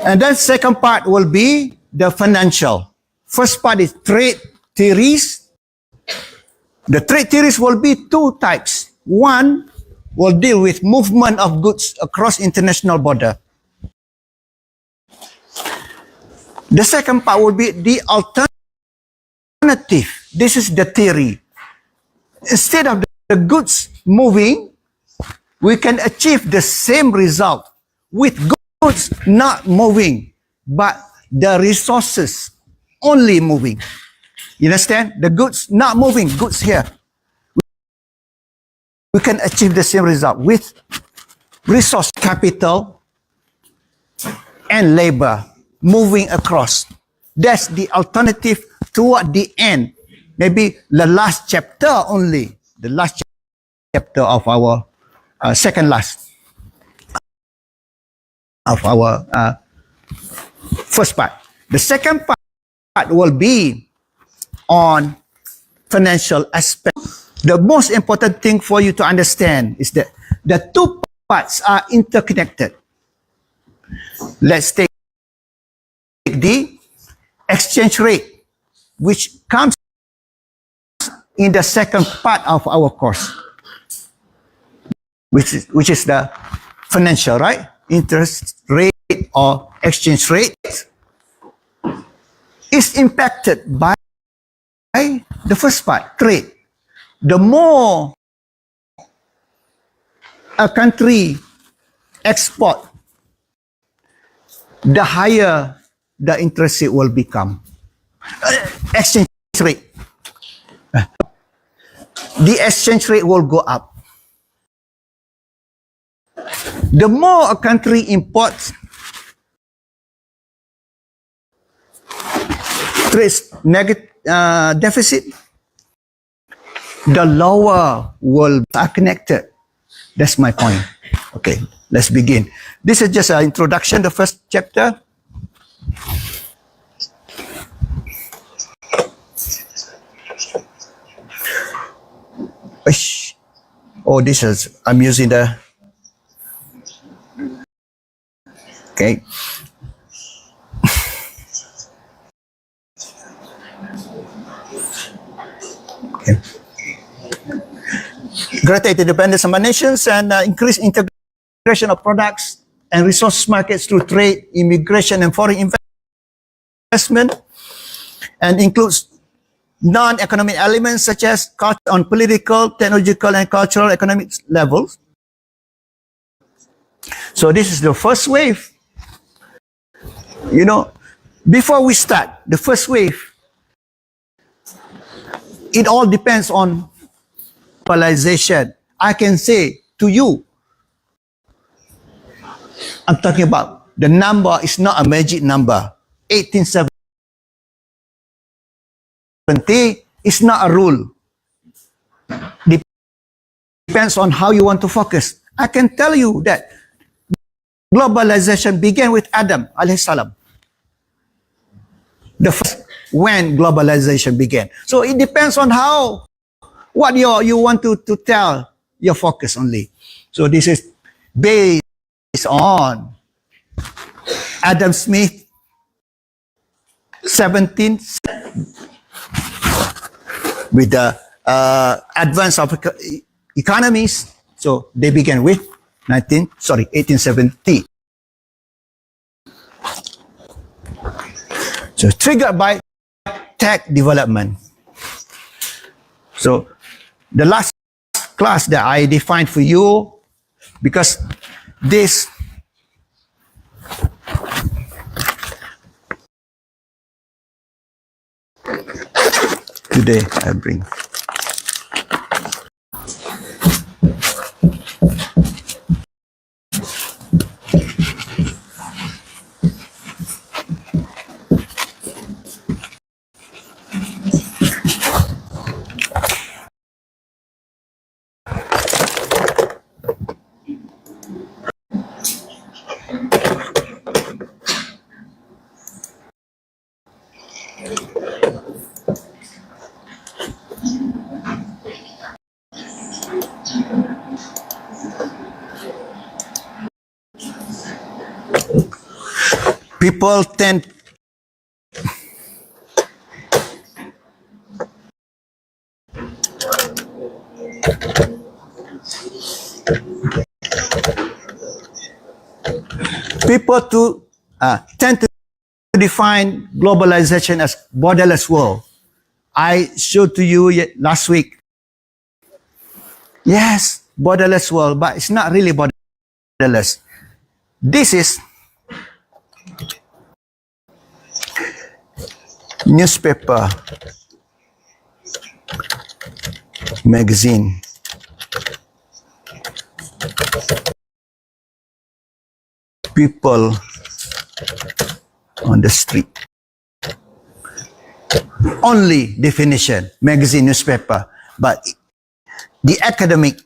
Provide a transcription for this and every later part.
And then second part will be the financial. First part is trade theories. The trade theories will be two types. One will deal with movement of goods across international border. The second part will be the alternative. This is the theory. Instead of the goods moving, we can achieve the same result with goods not moving, but the resources only moving. You understand? The goods not moving, goods here. We can achieve the same result with resource, capital, and labor moving across. That's the alternative toward the end. Maybe the last chapter only. The last chapter of our second last of our first part. The second part will be on financial aspect. The most important thing for you to understand is that the two parts are interconnected. Let's take the exchange rate, which comes in the second part of our course, which is the financial, right? Interest rate or exchange rate is impacted by the first part, trade. The more a country export, the higher the interest rate will become. Exchange rate. The exchange rate will go up. The more a country imports, trade deficit, the lower will are connected. That's my point. Okay, let's begin. This is just an introduction, the first chapter. Oh, this is, I'm using the, okay. Okay. Greater interdependence among nations and increased integration of products and resource markets through trade, immigration, and foreign investment, and includes non-economic elements such as on political, technological, and cultural economic levels. So this is the first wave. You know, before we start, the first wave, it all depends on globalization. I can say to you, I'm talking about the number is not a magic number. 1870 is not a rule. Depends on how you want to focus. I can tell you that globalization began with Adam alayhi salam. The first when globalization began. So it depends on how, what you want to tell your focus only. So this is based on Adam Smith, 17, with the advance of economies. So they began with 1870. So triggered by tech development. So the last class that I defined for you, because this today I bring. People tend tend to define globalization as borderless world. I showed to you last week. Yes, borderless world, but it's not really borderless. This is newspaper, magazine. People on the street. Only definition, magazine, newspaper, but the academic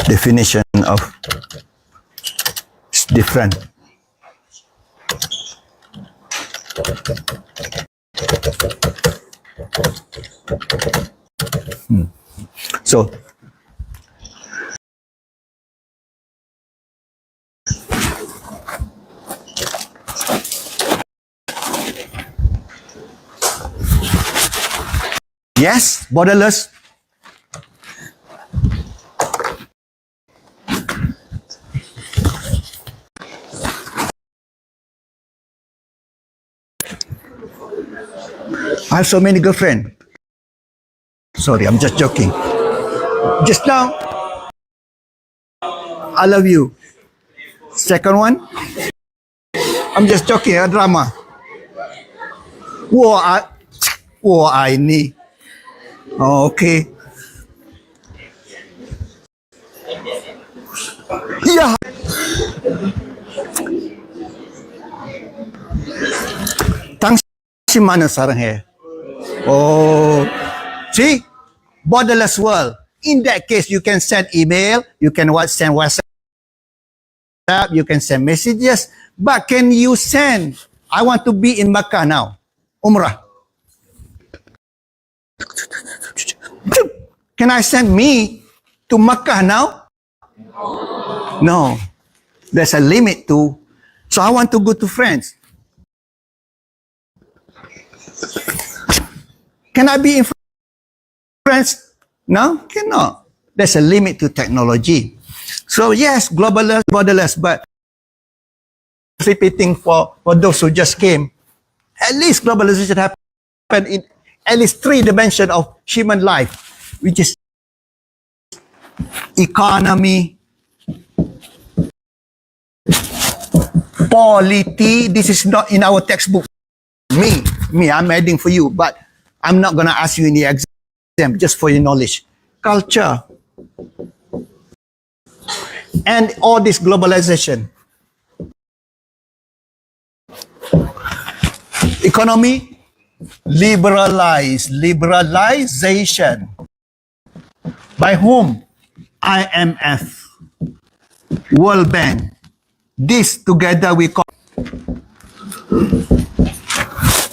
definition of is different. So yes, borderless. I have so many girlfriends. Sorry, I'm just joking. Just now, I love you. Second one, I'm just joking, a drama. 我爱你. Oh, okay. Yeah. 당신 많은 사랑해. Oh, see? Borderless world. In that case, you can send email, you can send WhatsApp, you can send messages, but can you send, I want to be in Makkah now, Umrah. Can I send me to Makkah now? No. There's a limit to, so I want to go to France. Can I be in France? No, cannot. There's a limit to technology. So yes, globalist, borderless, but repeating for those who just came, at least globalization happened in at least 3 dimensions of human life, which is economy, polity. This is not in our textbook. Me, I'm adding for you, but I'm not going to ask you in the exam, just for your knowledge. Culture. And all this globalization. Economy, liberalization. By whom? IMF, World Bank. This together we call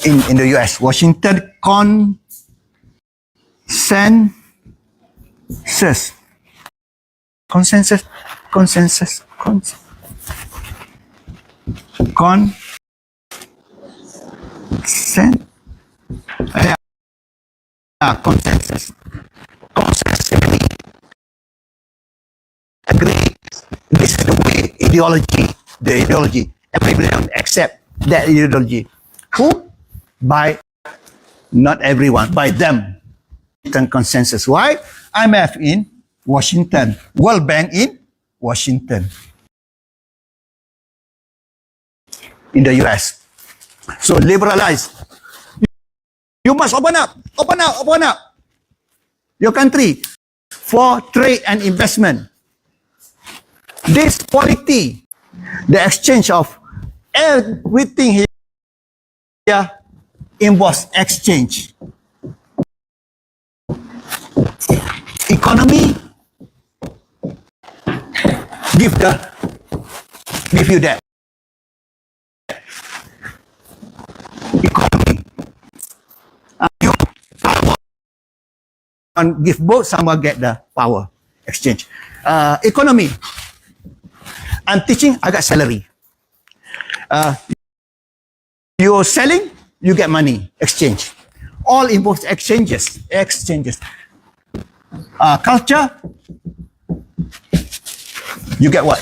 in the US, Washington consensus. Consensus. Agree. This is the way, the ideology. Everybody don't accept that ideology. Who? By, not everyone, by them. Consensus. Why? IMF in Washington. World Bank in Washington. In the US. So liberalize. You must open up your country for trade and investment. This quality, the exchange of everything here involves exchange. Economy, give you that. Economy. one give both, someone get the power exchange. Economy. I'm teaching, I got salary. You're selling, you get money, exchange. All involves exchanges. Culture, you get what?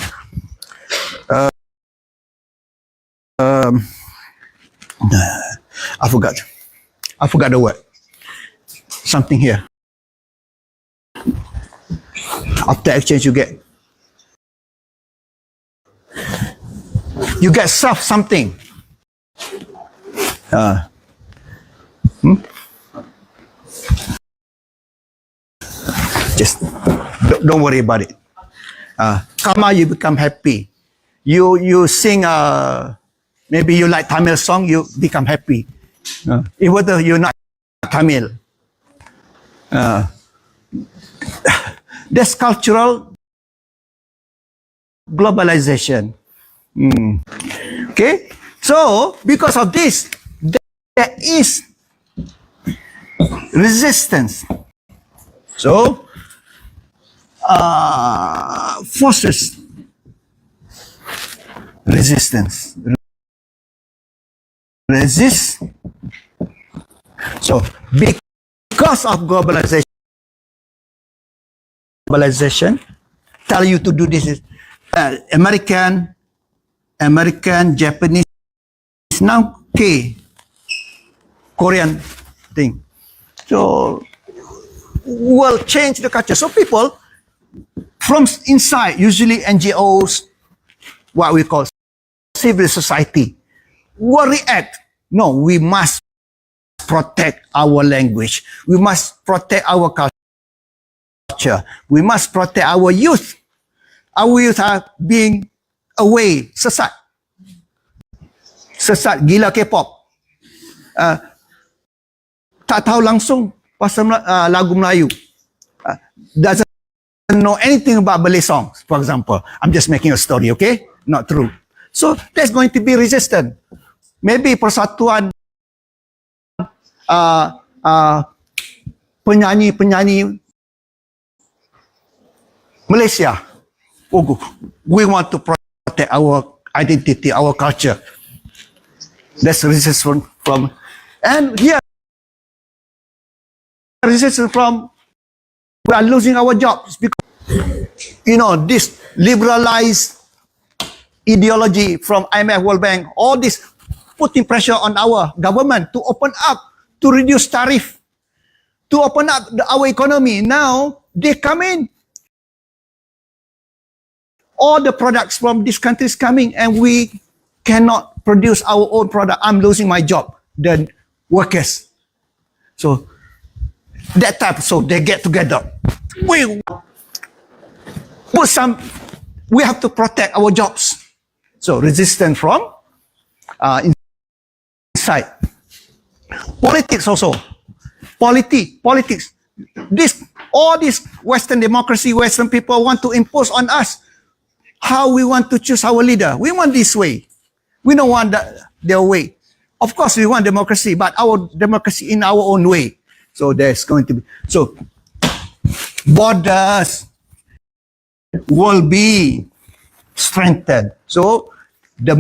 I forgot the word. Something here. After exchange, you get something. Just don't worry about it. Karma, you become happy. You sing, maybe you like Tamil song, you become happy. Even though you're not Tamil. There's cultural globalization. Okay? So, because of this, there is resistance. So, forces resistance. Resist. So, because of globalization, tell you to do this. American, Japanese, now Korean thing. So, will change the culture. So people from inside, usually NGOs, what we call civil society, will react. No, we must protect our language. We must protect our culture. We must protect our youth. Our youth are being away, sesat, gila K-pop. Tak tahu langsung pasal lagu Melayu. Doesn't know anything about Malay songs, for example. I'm just making a story, okay? Not true. So there's going to be resistance. Maybe persatuan penyanyi Malaysia. Oh, we want to protect our identity, our culture. That's resistance from and here resistance from we are losing our jobs because this liberalized ideology from IMF, World Bank, all this putting pressure on our government to open up, to reduce tariff, to open up our economy. Now they come in. All the products from these countries coming and we cannot produce our own product. I'm losing my job, the workers. So that type, so they get together. We have to protect our jobs. So resistance from inside. Politics also. Politics. All this Western democracy, Western people want to impose on us how we want to choose our leader. We want this way. We don't want their way. Of course, we want democracy, but our democracy in our own way. So there's going to be... So borders will be strengthened. So the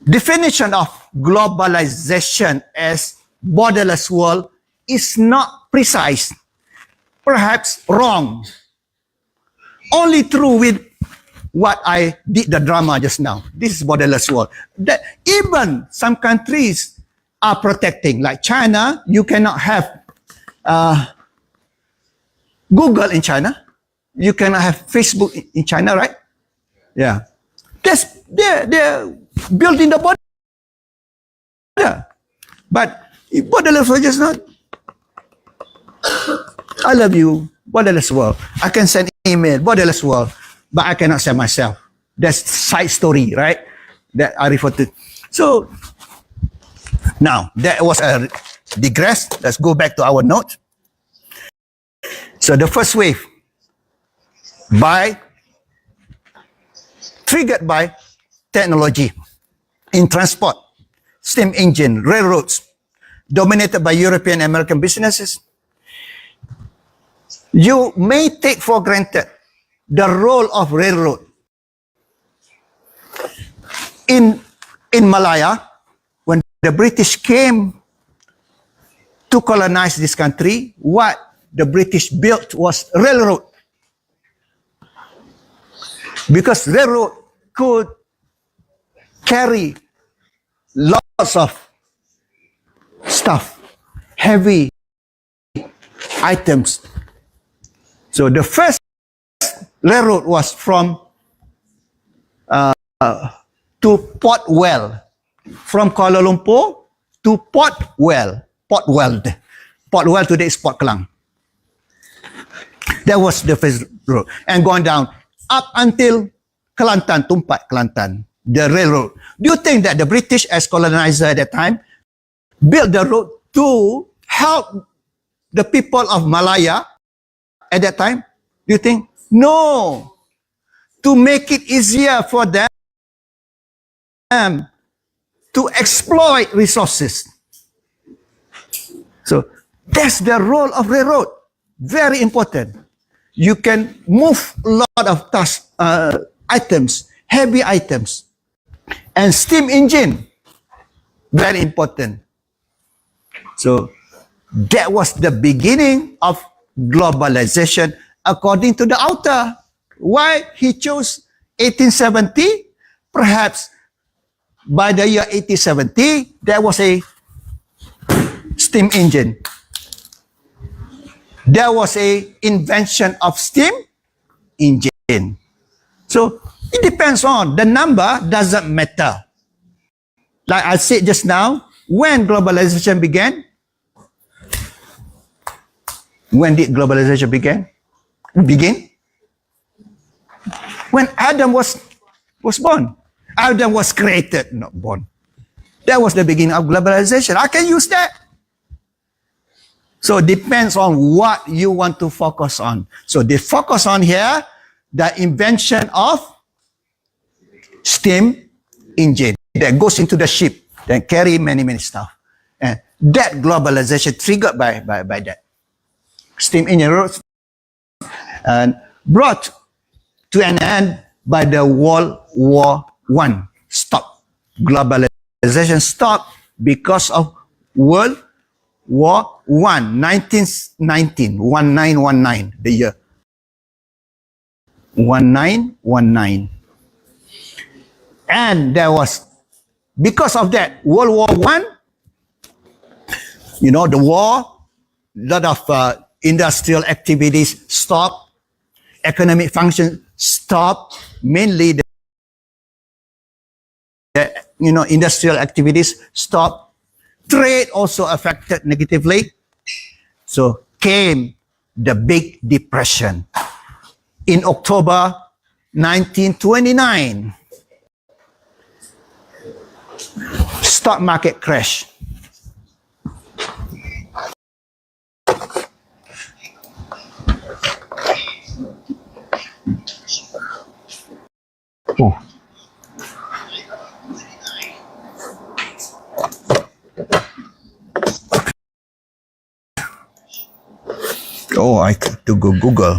definition of globalization as borderless world is not precise, perhaps wrong. Only true with what I did the drama just now. This is borderless world. That even some countries are protecting, like China, you cannot have Google in China. You cannot have Facebook in China, right? Yeah. They're building the border. But borderless world is not. I love you, borderless world. I can send email, borderless world, but I cannot send myself. That's side story, right? That I refer to. So now that was a digress. Let's go back to our note. So the first wave triggered by technology in transport, steam engine, railroads, dominated by European American businesses. You may take for granted the role of railroad. In Malaya, when the British came to colonize this country, what the British built was railroad. Because railroad could carry lots of stuff, heavy items. So the first railroad was from to Port Well, from Kuala Lumpur to Port Weld. Port Weld today is Port Klang. That was the first road. And going down up until Kelantan, Tumpat, Kelantan, the railroad. Do you think that the British as colonizer at that time built the road to help the people of Malaya at that time? Do you think? No. To make it easier for them to exploit resources. So that's the role of railroad. Very important. You can move a lot of items, heavy items. And steam engine, very important. So that was the beginning of globalization according to the author. Why he chose 1870? Perhaps by the year 1870, there was a steam engine. There was a invention of steam engine. So it depends on the number, doesn't matter. Like I said just now, when globalization began, when did globalization begin? When Adam was born. Adam was created, not born. That was the beginning of globalization. I can use that. So it depends on what you want to focus on. So they focus on here, the invention of steam engine that goes into the ship, then carry many stuff. And that globalization triggered by that. Steam engine roads and brought to an end by the World War I. Stop. Globalization stopped because of World War I, 1919, the year. 1919. And there was, because of that, World War I, the war, a lot of industrial activities stopped, economic function stopped, mainly the industrial activities stopped. Trade also affected negatively. So came the Big Depression in October 1929. Stock market crash. Oh. Oh, I have to go Google.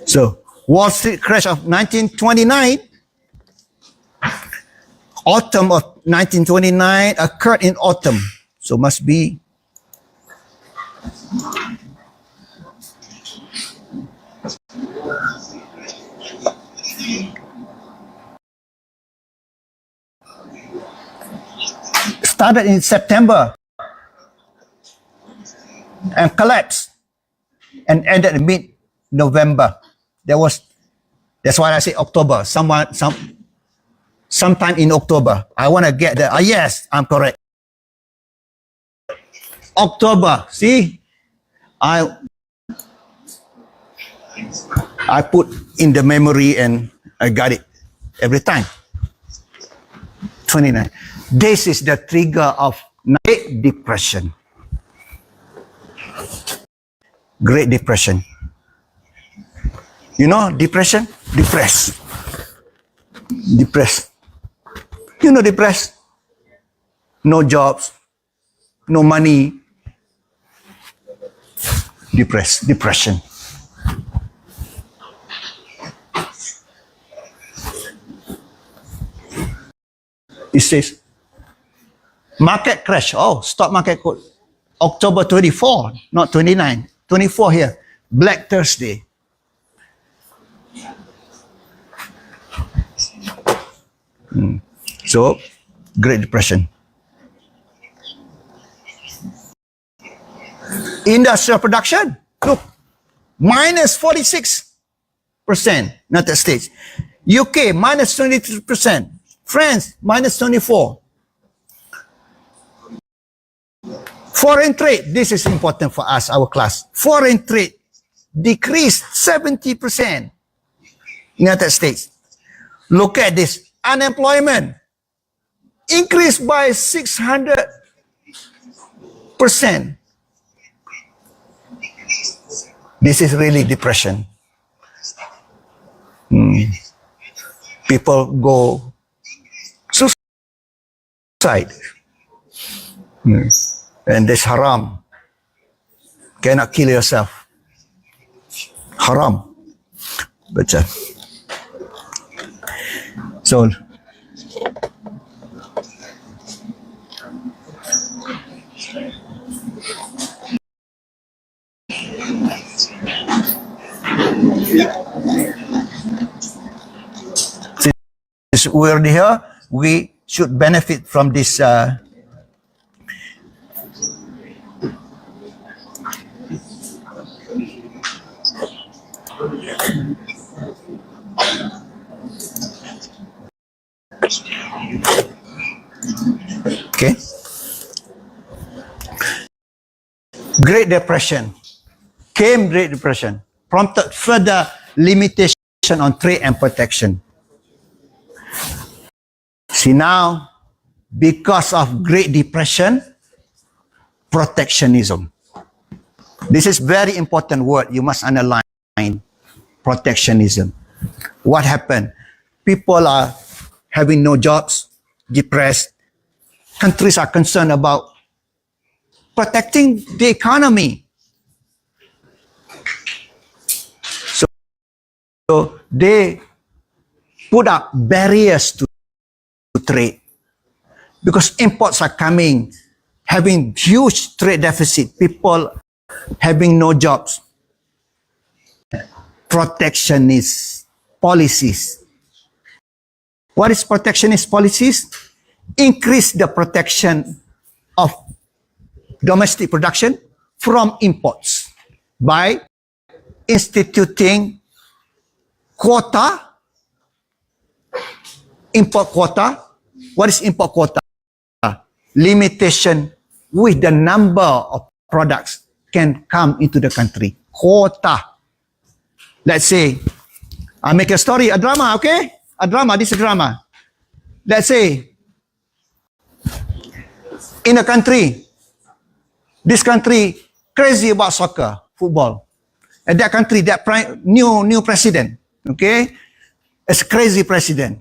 So, Wall Street crash of 1929, autumn of 1929 occurred in autumn. So must be started in September and collapsed and ended in mid-November. That's why I say October. Sometime in October. I want to get there. Yes, I'm correct. October. See, I put in the memory and I got it every time. 29. This is the trigger of Great Depression. Great Depression. You know, depression? Depressed. Depressed. You know, depressed? No jobs, no money. Depressed. Depression. It says, market crash. Oh, stock market code. October 24, not 29. 24 here. Black Thursday. So, Great Depression. Industrial production. Look, minus 46%. United States. UK, minus 23%. France, minus 24%. Foreign trade, this is important for us, our class. Foreign trade decreased 70%. United States. Look at this. Unemployment increased by 600%. This is really depression. People go suicide. And this haram. Cannot kill yourself. Haram. But so since we're here, we should benefit from this okay. Great Depression. Came Great Depression. Prompted further limitation on trade and protection. See now, because of Great Depression, protectionism. This is very important word. You must underline protectionism. What happened? People are having no jobs, depressed. Countries are concerned about protecting the economy. So they put up barriers to trade because imports are coming, having huge trade deficit, people having no jobs. Protectionist policies. What is protectionist policies? Increase the protection of domestic production from imports by instituting quota, import quota. What is import quota? Limitation with the number of products can come into the country. Quota. Let's say, I make a story, a drama, okay? A drama, this is a drama. Let's say, in a country, this country crazy about soccer, football. And that country, that new president, okay? It's a crazy president.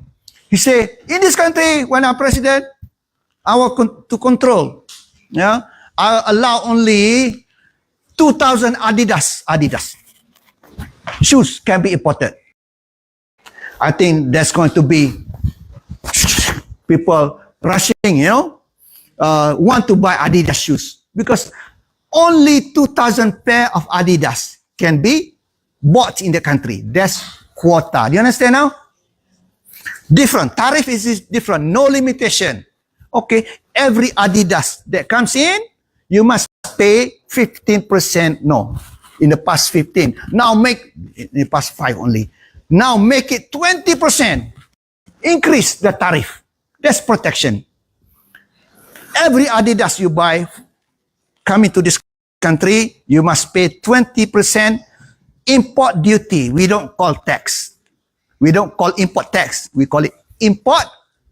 He say, in this country, when I'm president, I want to control. Yeah, I allow only 2,000 Adidas shoes can be imported. I think that's going to be people rushing, want to buy Adidas shoes because only 2,000 pair of Adidas can be bought in the country. That's quota. Do you understand now? Different. Tariff is different. No limitation. Okay. Every Adidas that comes in, you must pay 15%. No. In the past 15. Now make, in the past 5 only. Now make it 20%. Increase the tariff. That's protection. Every Adidas you buy, coming to this country, you must pay 20% import duty. We don't call tax. We don't call import tax. We call it import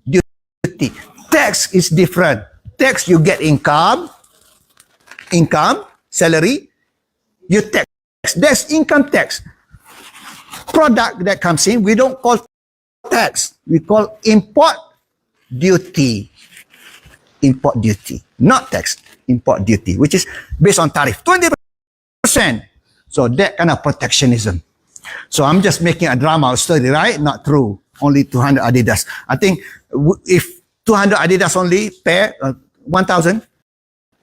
duty. Tax is different. Tax, you get income, salary, you tax. That's income tax. Product that comes in, we don't call tax. We call import duty. Import duty, not tax. Import duty, which is based on tariff, 20%. So that kind of protectionism. So I'm just making a drama story, right? Not true. Only 200 Adidas. I think if 200 Adidas only pair, 1,000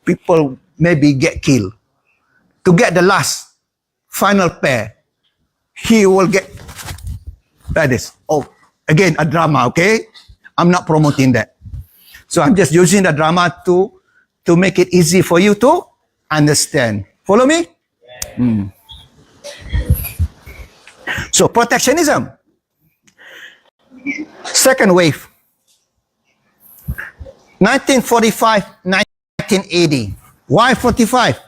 people maybe get killed. To get the last final pair, he will get like this. Oh, again, a drama, okay? I'm not promoting that. So I'm just using the drama to make it easy for you to understand. Follow me? So protectionism. Second wave. 1945, 1980. Why 45?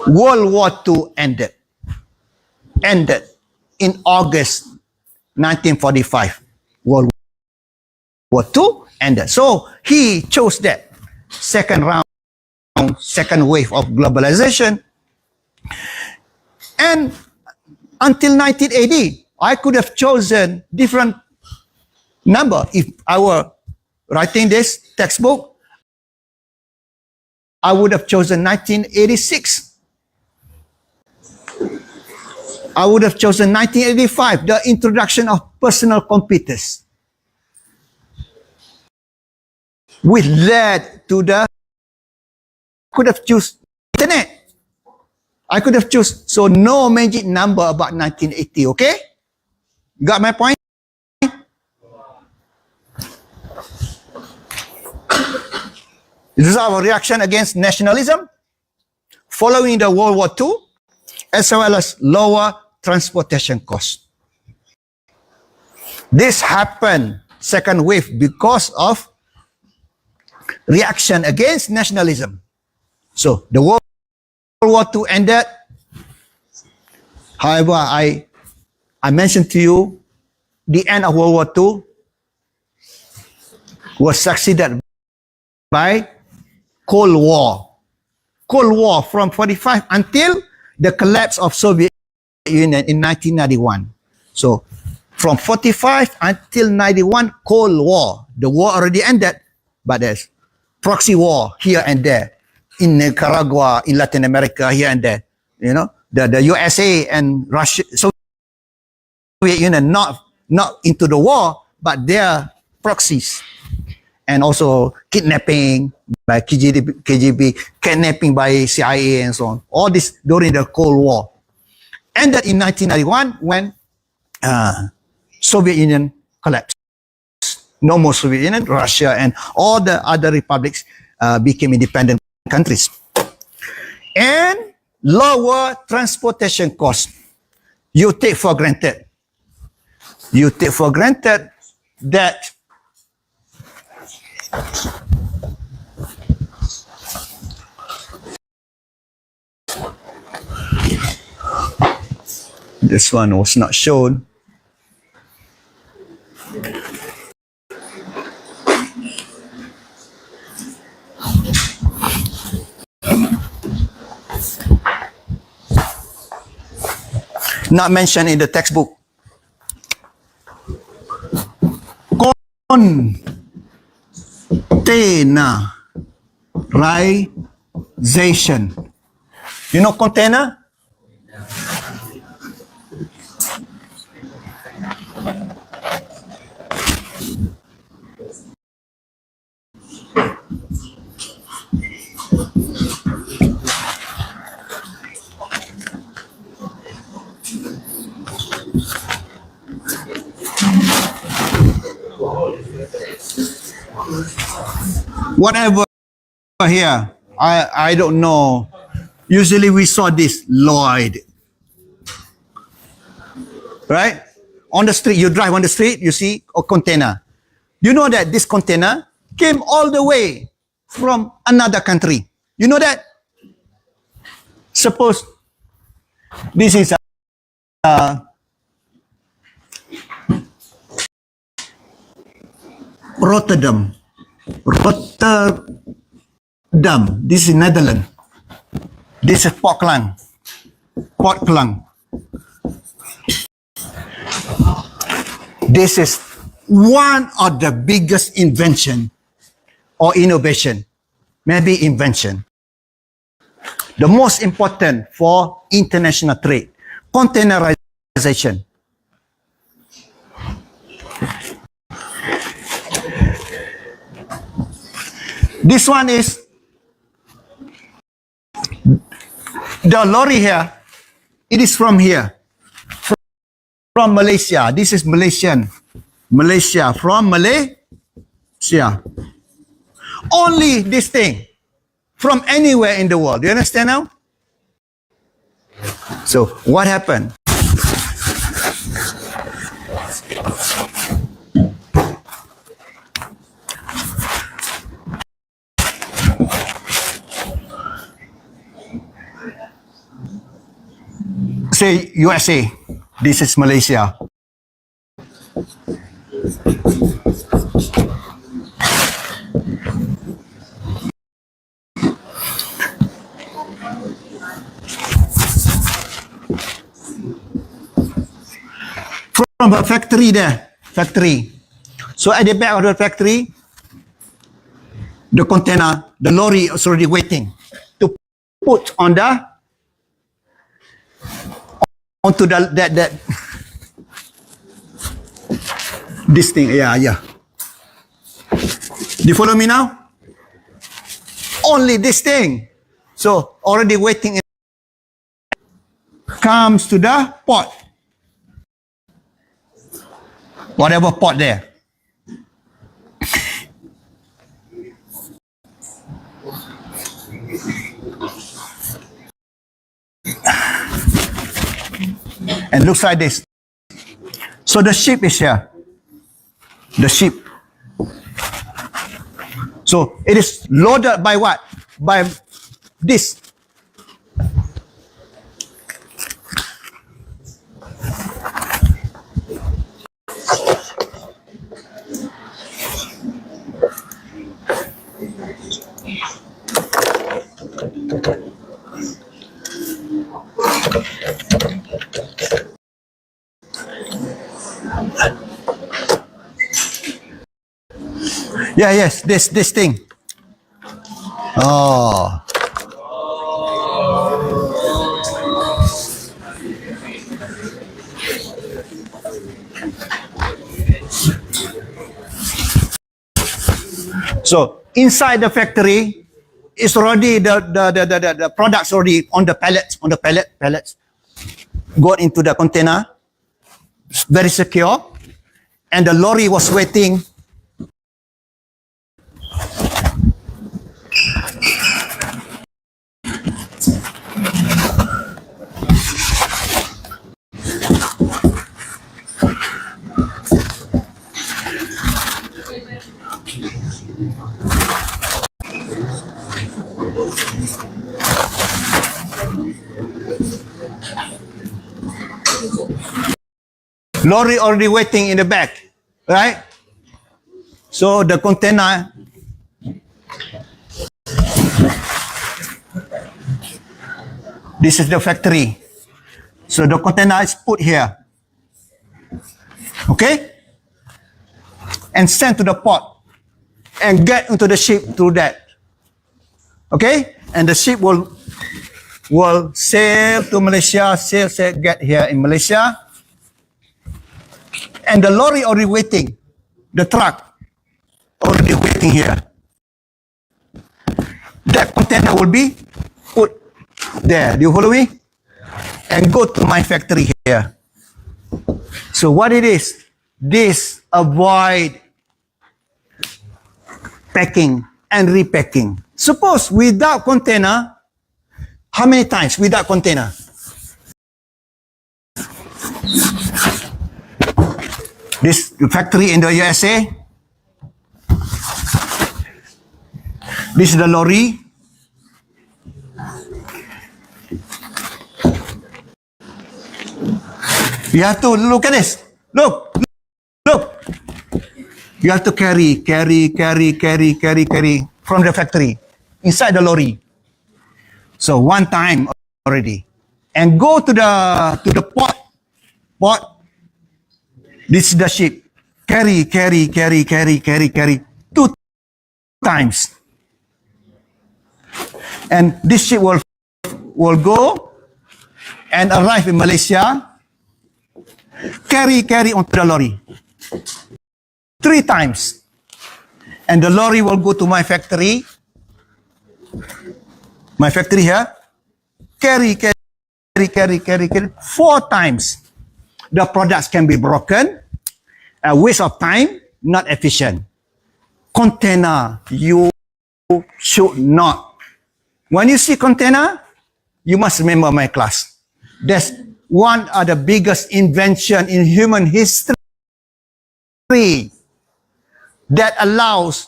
World War II ended. Ended in August 1945. World War II ended. So he chose that. Second round, second wave of globalization. And until 1980, I could have chosen different number. If I were writing this textbook, I would have chosen 1986. I would have chosen 1985, the introduction of personal computers, which led to the, could have chosen internet. I could have chosen, so no magic number about 1980, okay? Got my point? This is our reaction against nationalism, following the World War II, as well as lower transportation costs. This happened, second wave, because of reaction against nationalism. So the World War II ended. However, I mentioned to you, the end of World War II was succeeded by Cold War. Cold War from 45 until the collapse of Soviet Union in 1991. So from 45 until 91, Cold War. The war already ended, but there's proxy war here and there. In Nicaragua, in Latin America, here and there. You know, the USA and Russia, Soviet Union, not into the war, but their proxies. And also kidnapping by KGB, kidnapping by CIA and so on. All this during the Cold War. Ended in 1991 when Soviet Union collapsed. No more Soviet Union, Russia and all the other republics became independent countries. And lower transportation costs. You take for granted. You take for granted that this one was not shown. Not mentioned in the textbook. Containerization. You know container? Whatever here, I don't know. Usually we saw this Lloyd, right? On the street, you drive on the street, you see a container. You know that this container came all the way from another country. You know that? Suppose this is a Rotterdam. Rotterdam. This is Netherlands. This is Portland. This is one of the biggest invention or innovation, maybe invention. The most important for international trade, containerization. This one is the lorry here. It is from here, from Malaysia. This is Malaysian. Malaysia, from Malaysia. Only this thing from anywhere in the world. Do you understand now? So what happened? Say USA. This is Malaysia. From a factory there, So at the back of the factory, the container, the lorry is already waiting to put on onto that this thing. Yeah. Do you follow me now? Only this thing. So already waiting comes to the port. Whatever port there. And looks like this. So the ship is here. The ship. So it is loaded by what? By this. Yeah, yes, this thing. Oh. So inside the factory is already the products already on the pallets got into the container, very secure, and the lorry was waiting. Lorry already waiting in the back, right? So the container, this is the factory. So the container is put here, okay? And sent to the port and get into the ship through that, okay? And the ship will sail to Malaysia, sail, get here in Malaysia. And the lorry already waiting, the truck already waiting here. That container will be put there. Do you follow me? And go to my factory here. So what it is, this avoid packing and repacking. Suppose without container, how many times without container? This factory in the USA. This is the lorry. You have to look at this. Look. You have to carry from the factory inside the lorry. So one time already. And go to the port. This is the ship. Carry. 2 times. And this ship will go and arrive in Malaysia. Carry onto the lorry. 3 times. And the lorry will go to my factory. My factory here. Carry 4 times. The products can be broken. A waste of time, not efficient. Container, you should not. When you see container, you must remember my class. That's one of the biggest invention in human history that allows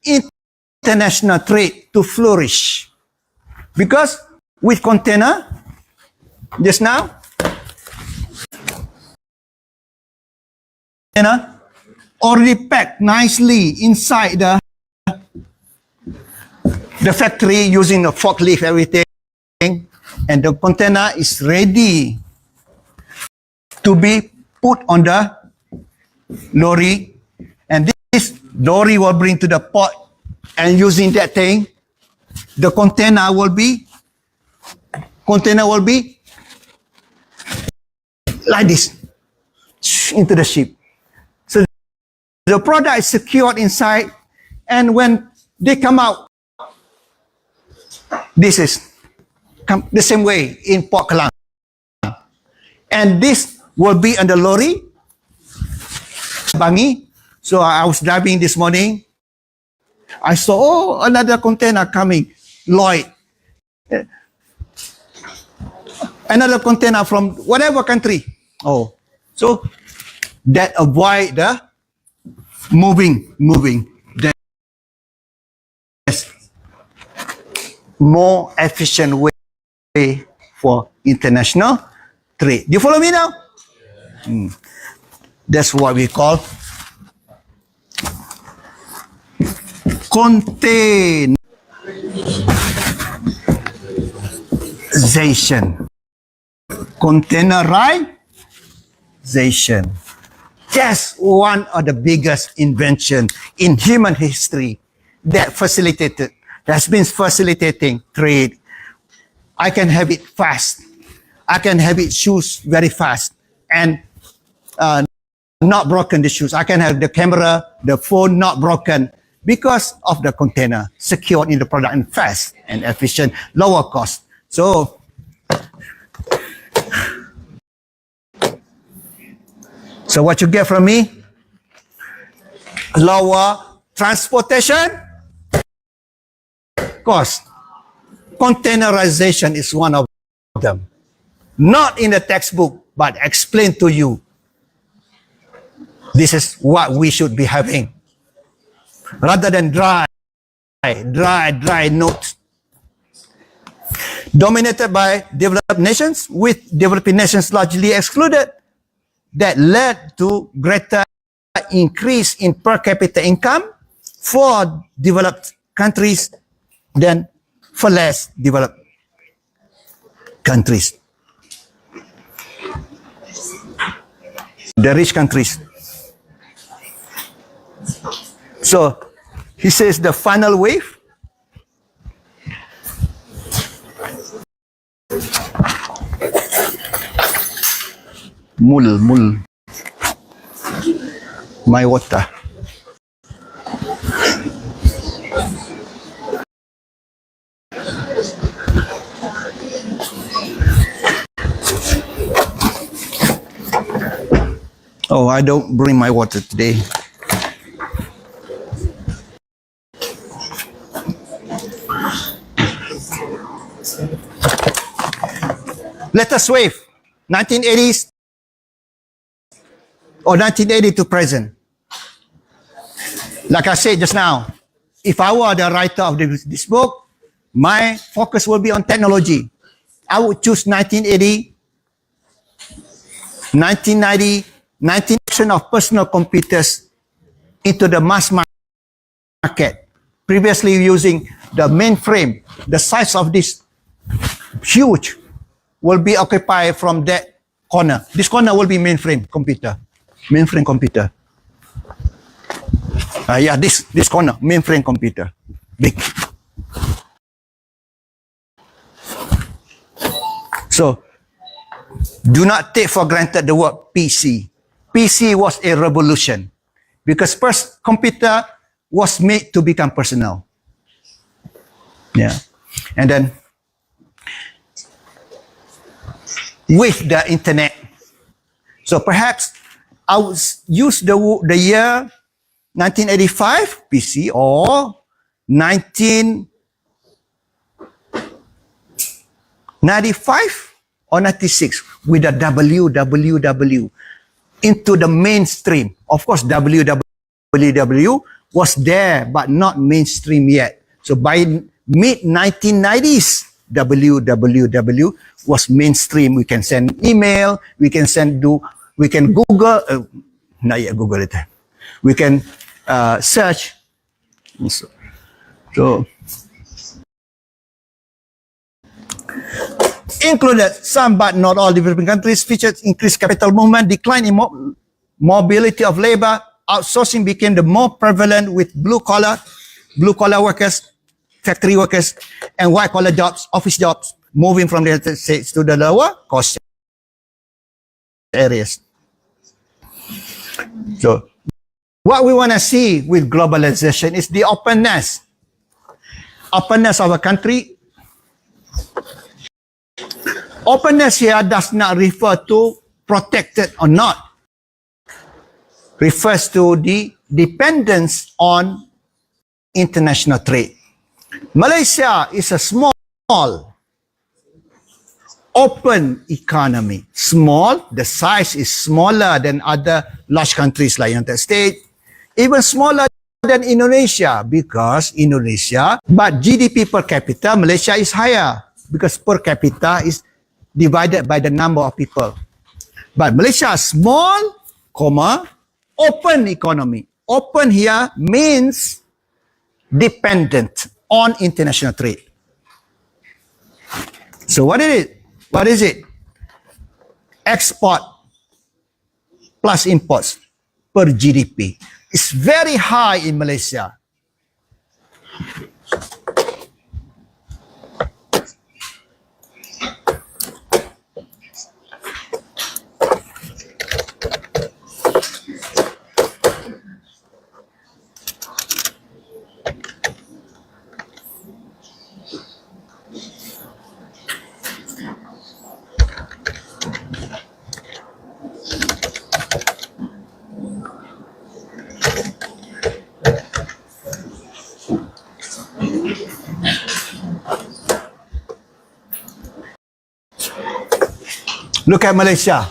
international trade to flourish. Because with container, just now, already packed nicely inside the factory using the forklift, everything, and the container is ready to be put on the lorry, and this lorry will bring to the port, and using that thing, the container will be like this into the ship. So the product is secured inside, and when they come out, this is the same way in Port Klang. And this will be on the lorry. Bangi. So I was driving this morning. I saw, another container coming. Lloyd. Another container from whatever country. Oh, so that avoid the moving. That's more efficient way for international trade. Do you follow me now? That's what we call containerization. Containerization. That's one of the biggest inventions in human history that's been facilitating trade. I can have it fast. I can have it shoes very fast and not broken the shoes. I can have the camera, the phone not broken because of the container secured in the product and fast and efficient, lower cost. So what you get from me? Lower transportation cost. Containerization is one of them. Not in the textbook, but explained to you. This is what we should be having. Rather than dry notes. Dominated by developed nations, with developing nations largely excluded, that led to greater increase in per capita income for developed countries than for less developed countries. The rich countries. So he says the final wave mul my water. Oh, I don't bring my water today. Latest wave, 1980s or 1980 to present. Like I said just now, if I were the writer of this book, my focus will be on technology. I would choose 1980, 1990, 19% of personal computers into the mass market. Previously using the mainframe, the size of this huge will be occupied from that corner. This corner will be mainframe computer. Mainframe computer. Yeah, this corner, mainframe computer. Big. So, do not take for granted the word PC. PC was a revolution because first computer was made to become personal. Yeah. And then with the internet. So perhaps I would use the year 1985 PC or 1995 or 96 with the www into the mainstream. Of course, www was there but not mainstream yet. So by mid-1990s, www was mainstream. We can send email, we can Google, not yet Google it. We can search. So included some but not all developing countries featured increased capital movement, decline in mobility of labor, outsourcing became the more prevalent with blue collar workers, factory workers, and white collar jobs, office jobs, moving from the United States to the lower cost areas. So what we want to see with globalization is the openness of a country. Openness here does not refer to protected or not. Refers to the dependence on international trade. Malaysia is a small, open economy. Small, the size is smaller than other large countries like United States, even smaller than Indonesia because but GDP per capita, Malaysia is higher because per capita is divided by the number of people. But Malaysia is small, open economy. Open here means dependent on international trade. So what is it? What is it? Export plus imports per GDP. It's very high in Malaysia. Look at Malaysia.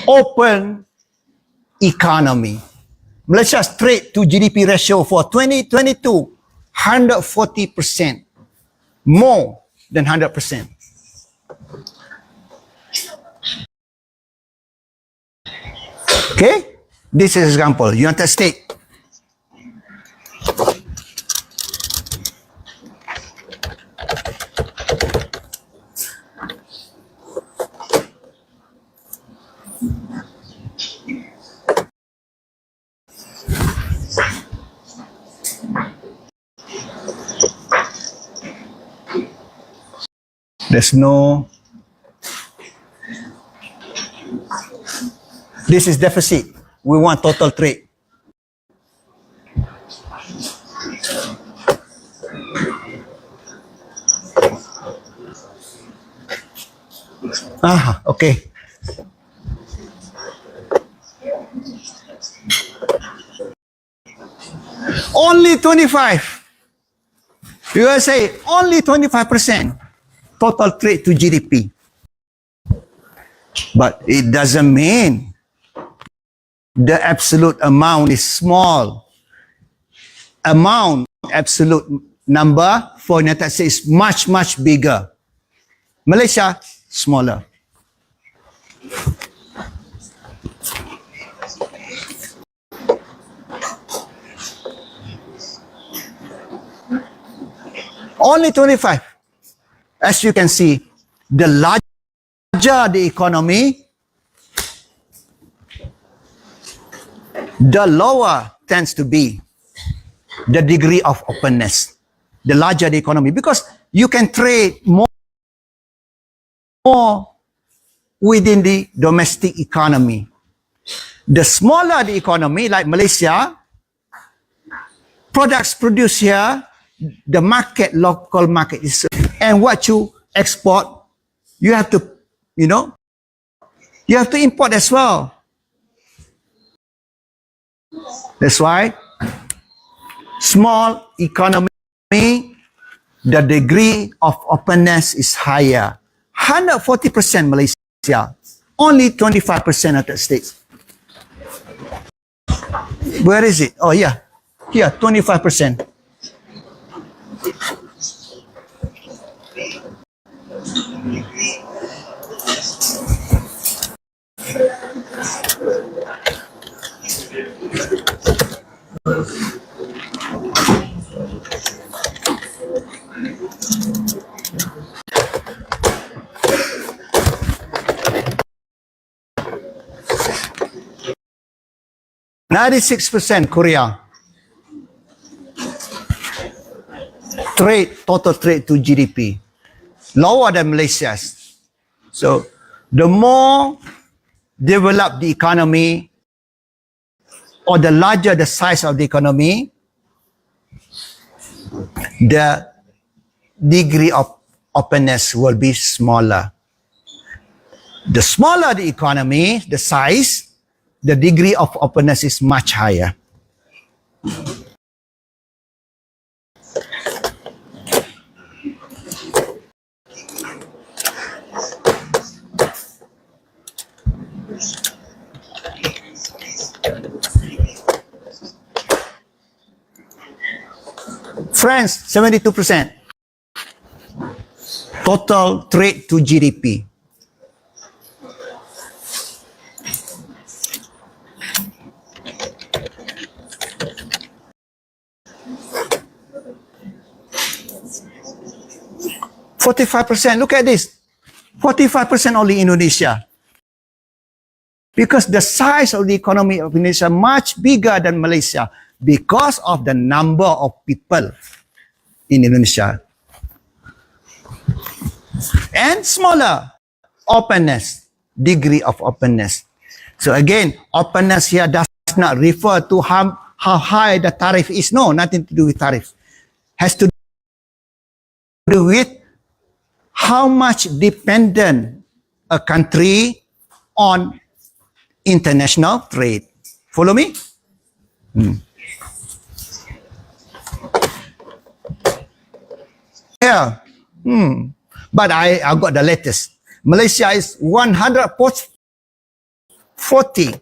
Open economy. Malaysia's trade to GDP ratio for 2022, 140%. More than 100%. Okay? This is example. United States. There's no, this is deficit. We want total trade. Okay. Only 25. USA, only 25%. Total trade to GDP. But it doesn't mean the absolute amount is small. Absolute number for United States is much, much bigger. Malaysia, smaller. Only 25. As you can see, the larger the economy, the lower tends to be the degree of openness. The larger the economy, because you can trade more within the domestic economy. The smaller the economy, like Malaysia, products produced here, the market, local market is, and what you export, you have to, you have to import as well. That's why small economy, the degree of openness is higher. 140% Malaysia, only 25% United States. Where is it? Oh yeah, here 25%. %, Korea. Total trade to GDP. Lower than Malaysia's. So, the more developed the economy, or the larger the size of the economy, the degree of openness will be smaller. The smaller the economy, the size, the degree of openness is much higher. France, 72%. Total trade to GDP. %. Look at this. 45% only Indonesia. Because the size of the economy of Indonesia is much bigger than Malaysia because of the number of people in Indonesia. And smaller openness, degree of openness. So again, openness here does not refer to how high the tariff is. No, nothing to do with tariff. Has to do with how much dependent a country on international trade. Follow me? Yeah. But I got the latest. Malaysia is 140.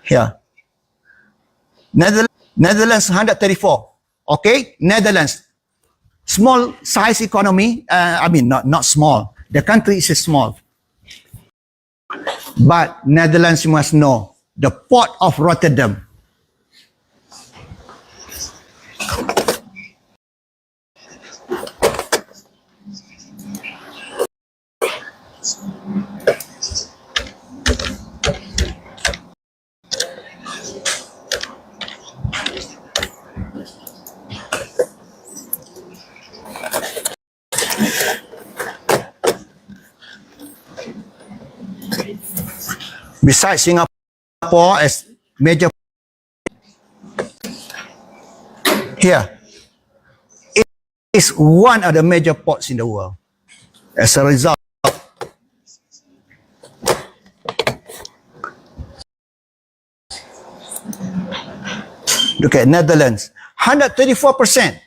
Here. Netherlands 134. Okay? Netherlands. Small size economy. Not small. The country is small. But Netherlands, you must know, the port of Rotterdam. Besides Singapore as major, here, it is one of the major ports in the world. As a result, look at Netherlands, 134%,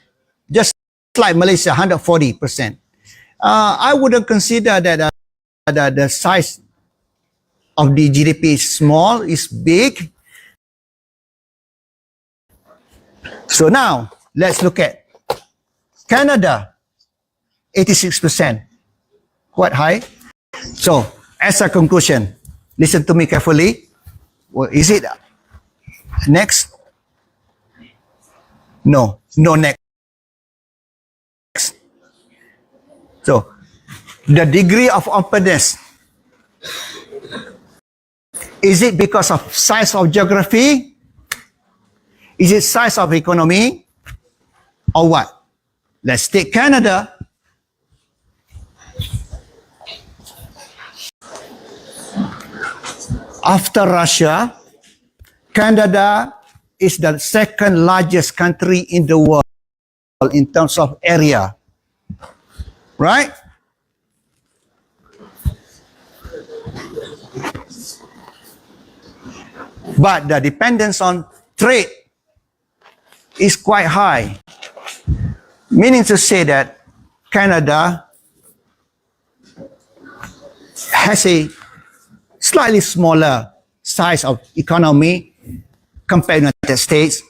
just like Malaysia, 140%. I wouldn't consider that the size of the GDP is small, is big. So now, let's look at Canada, 86%. Quite high. So, as a conclusion, listen to me carefully. Well, is it next? No, no next. So, the degree of openness, is it because of size of geography? Is it size of economy? Or what? Let's take Canada. After Russia, Canada is the second largest country in the world in terms of area. Right? But the dependence on trade is quite high. Meaning to say that Canada has a slightly smaller size of economy compared to the United States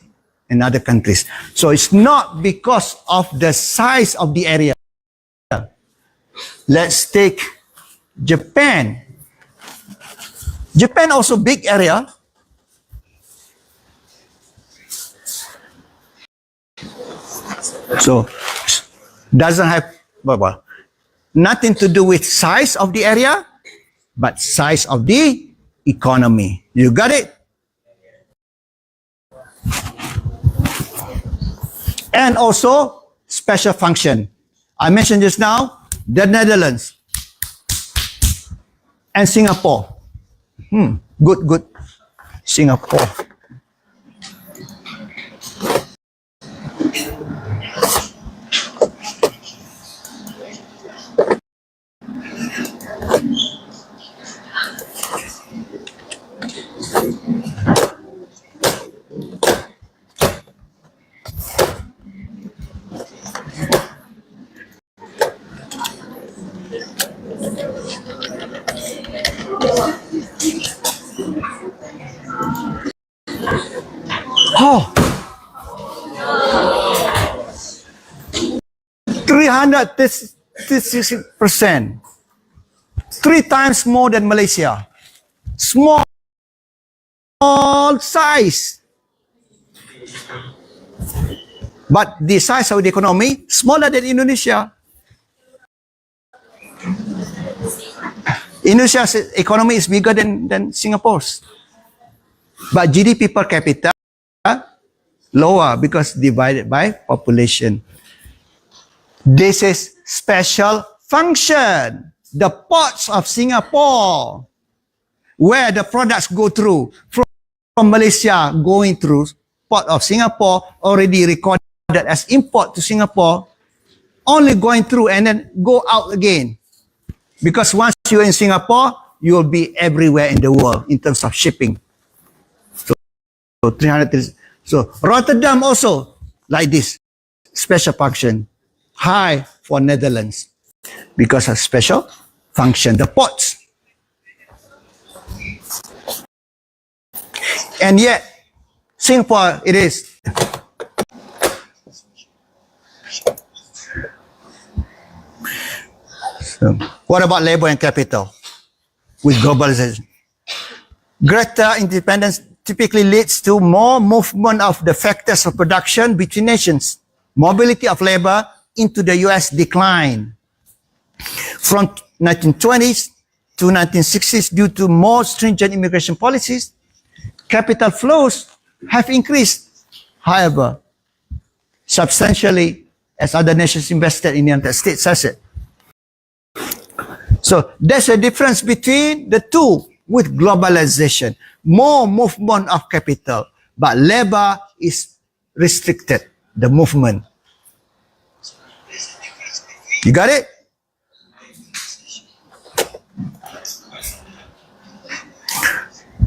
and other countries. So it's not because of the size of the area. Let's take Japan. Japan also big area. So doesn't have nothing to do with size of the area, but size of the economy. You got it? And also special function. I mentioned just now, the Netherlands and Singapore. Good. Singapore. Oh, 336%. 3 times more than Malaysia. Small size. But the size of the economy, smaller than Indonesia. Indonesia's economy is bigger than Singapore's. But GDP per capita, lower because divided by population. This is special function. The ports of Singapore, where the products go through from Malaysia going through port of Singapore, already recorded as import to Singapore, only going through and then go out again. Because once you're in Singapore, you will be everywhere in the world in terms of shipping. So 300. So Rotterdam also like this, special function, high for Netherlands because of special function, the ports. And yet, Singapore, it is. So, what about labor and capital with globalization? Greater independence typically leads to more movement of the factors of production between nations. Mobility of labor into the US declined from 1920s to 1960s due to more stringent immigration policies. Capital flows have increased, however, substantially as other nations invested in the United States asset. So there's a difference between the two with globalization. More movement of capital, but labor is restricted, the movement. You got it?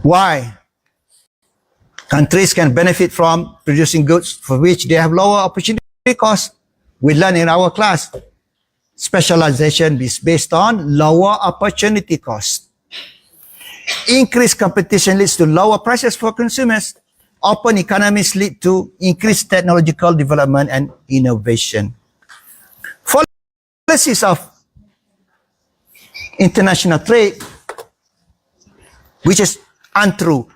Why? Countries can benefit from producing goods for which they have lower opportunity costs. We learn in our class. Specialization is based on lower opportunity cost. Increased competition leads to lower prices for consumers. Open economies lead to increased technological development and innovation. Policies of international trade, which is untrue,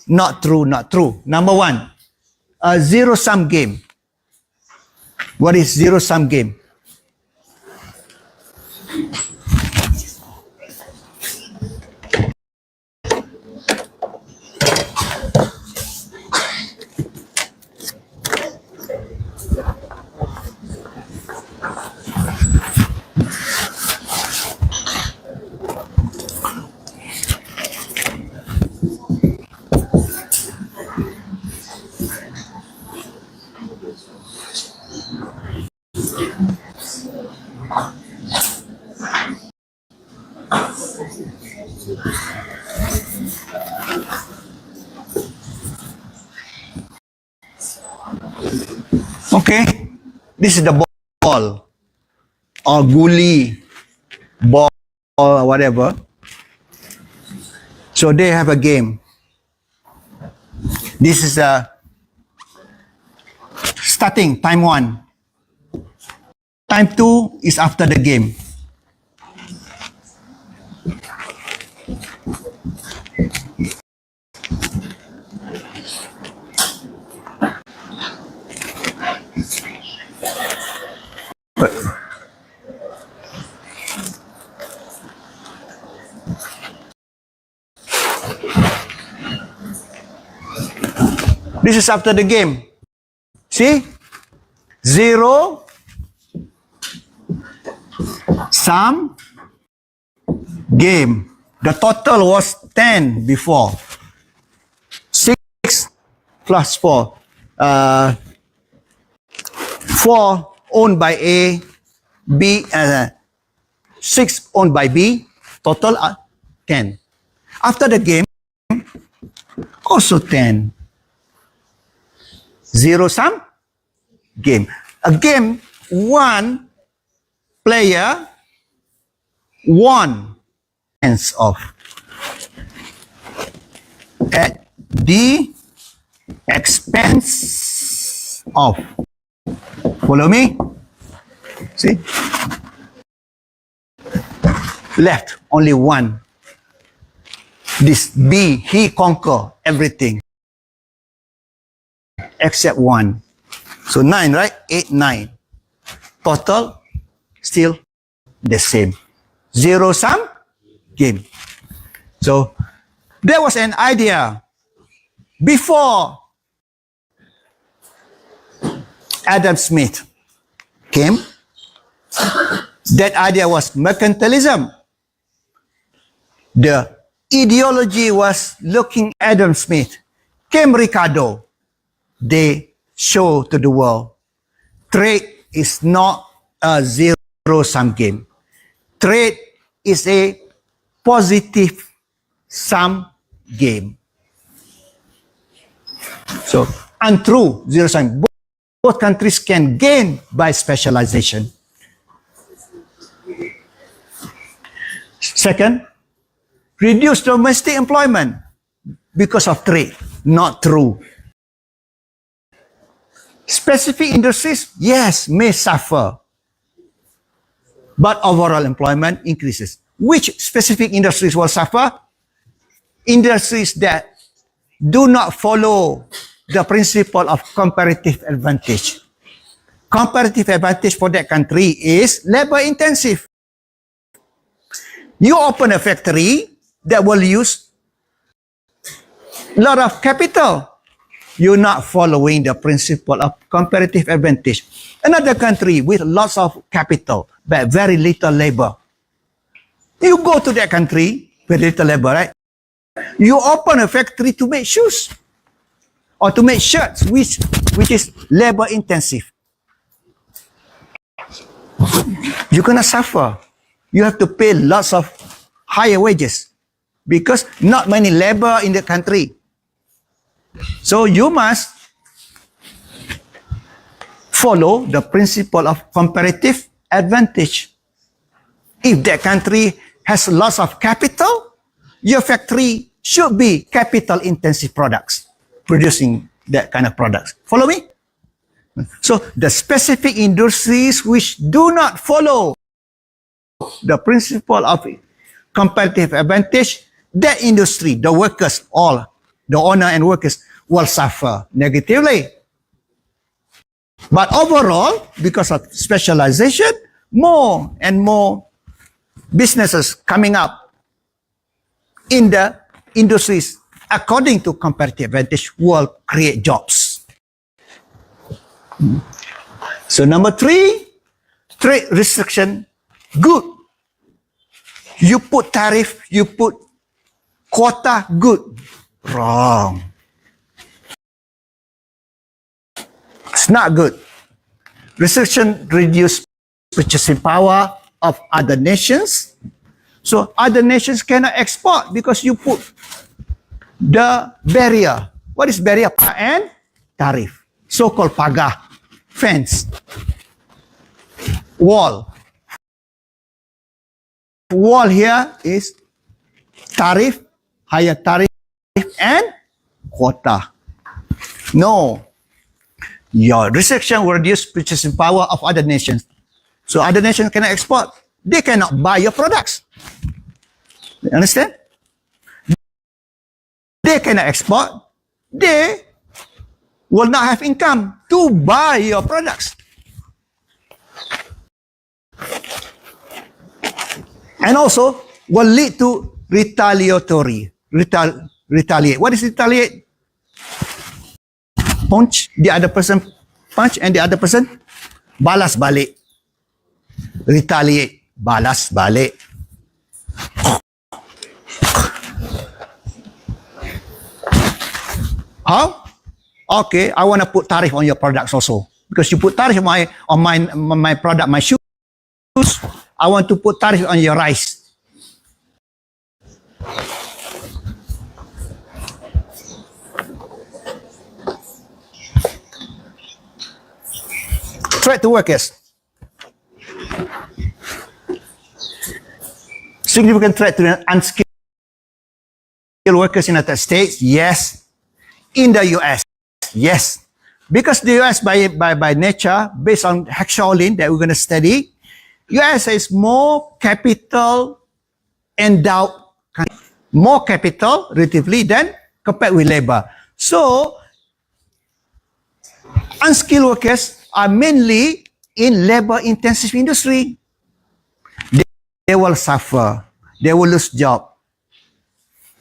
not true. Number one, a zero-sum game. What is zero-sum game? Okay, this is the ball or guli ball or whatever. So they have a game. This is starting time 1. Time 2 is after the game. This is after the game. See? 0, sum, game. The total was 10 before. 6 plus 4. 4 owned by A, B, 6 owned by B, total 10. After the game, also 10. 0 sum, game. A game, one player won ends of at the expense of. Follow me? See? Left, only one. This B, he conquer everything except 1. So 9, right? 8, 9. Total, still the same. 0 sum, game. So there was an idea before Adam Smith came. That idea was mercantilism. The ideology was looking at Adam Smith. Came Ricardo. They show to the world trade is not a zero-sum game. Trade is a positive sum game. So, untrue zero-sum. Both countries can gain by specialization. Second, reduce domestic employment because of trade. Not true. Specific industries, yes, may suffer, but overall employment increases. Which specific industries will suffer? Industries that do not follow the principle of comparative advantage. Comparative advantage for that country is labor intensive. You open a factory that will use a lot of capital. You're not following the principle of comparative advantage. Another country with lots of capital but very little labor. You go to that country with little labor, right? You open a factory to make shoes or to make shirts, which is labor intensive. You're gonna suffer. You have to pay lots of higher wages because not many labor in the country. So you must follow the principle of comparative advantage. If that country has lots of capital, your factory should be capital-intensive products, producing that kind of products. Follow me? So the specific industries which do not follow the principle of comparative advantage, that industry, the workers, all, the owner and workers will suffer negatively. But overall, because of specialization, more and more businesses coming up in the industries according to comparative advantage will create jobs. So number 3, trade restriction, good. You put tariff, you put quota, good. Wrong. It's not good. Restriction reduce purchasing power of other nations. So other nations cannot export because you put the barrier. What is barrier? And tariff. So-called pagar, fence, wall. Wall here is tariff, higher tariff, and quota. No. Your restriction will reduce purchasing power of other nations. So other nations cannot export. They cannot buy your products. You understand? They cannot export. They will not have income to buy your products. And also will lead to retaliatory. Retaliate. What is retaliate? Punch, the other person punch, and the other person balas balik. Retaliate, balas balik. How? Okay, I want to put tariff on your products also. Because you put tariff on my product, my shoes, I want to put tariff on your rice. Threat to workers. Significant threat to unskilled workers in the United States? Yes. In the US? Yes. Because the US by nature, based on Shaolin that we're going to study, US is more capital endowed, more capital relatively than compared with labor. So, unskilled workers are mainly in labor-intensive industry. They will suffer. They will lose job.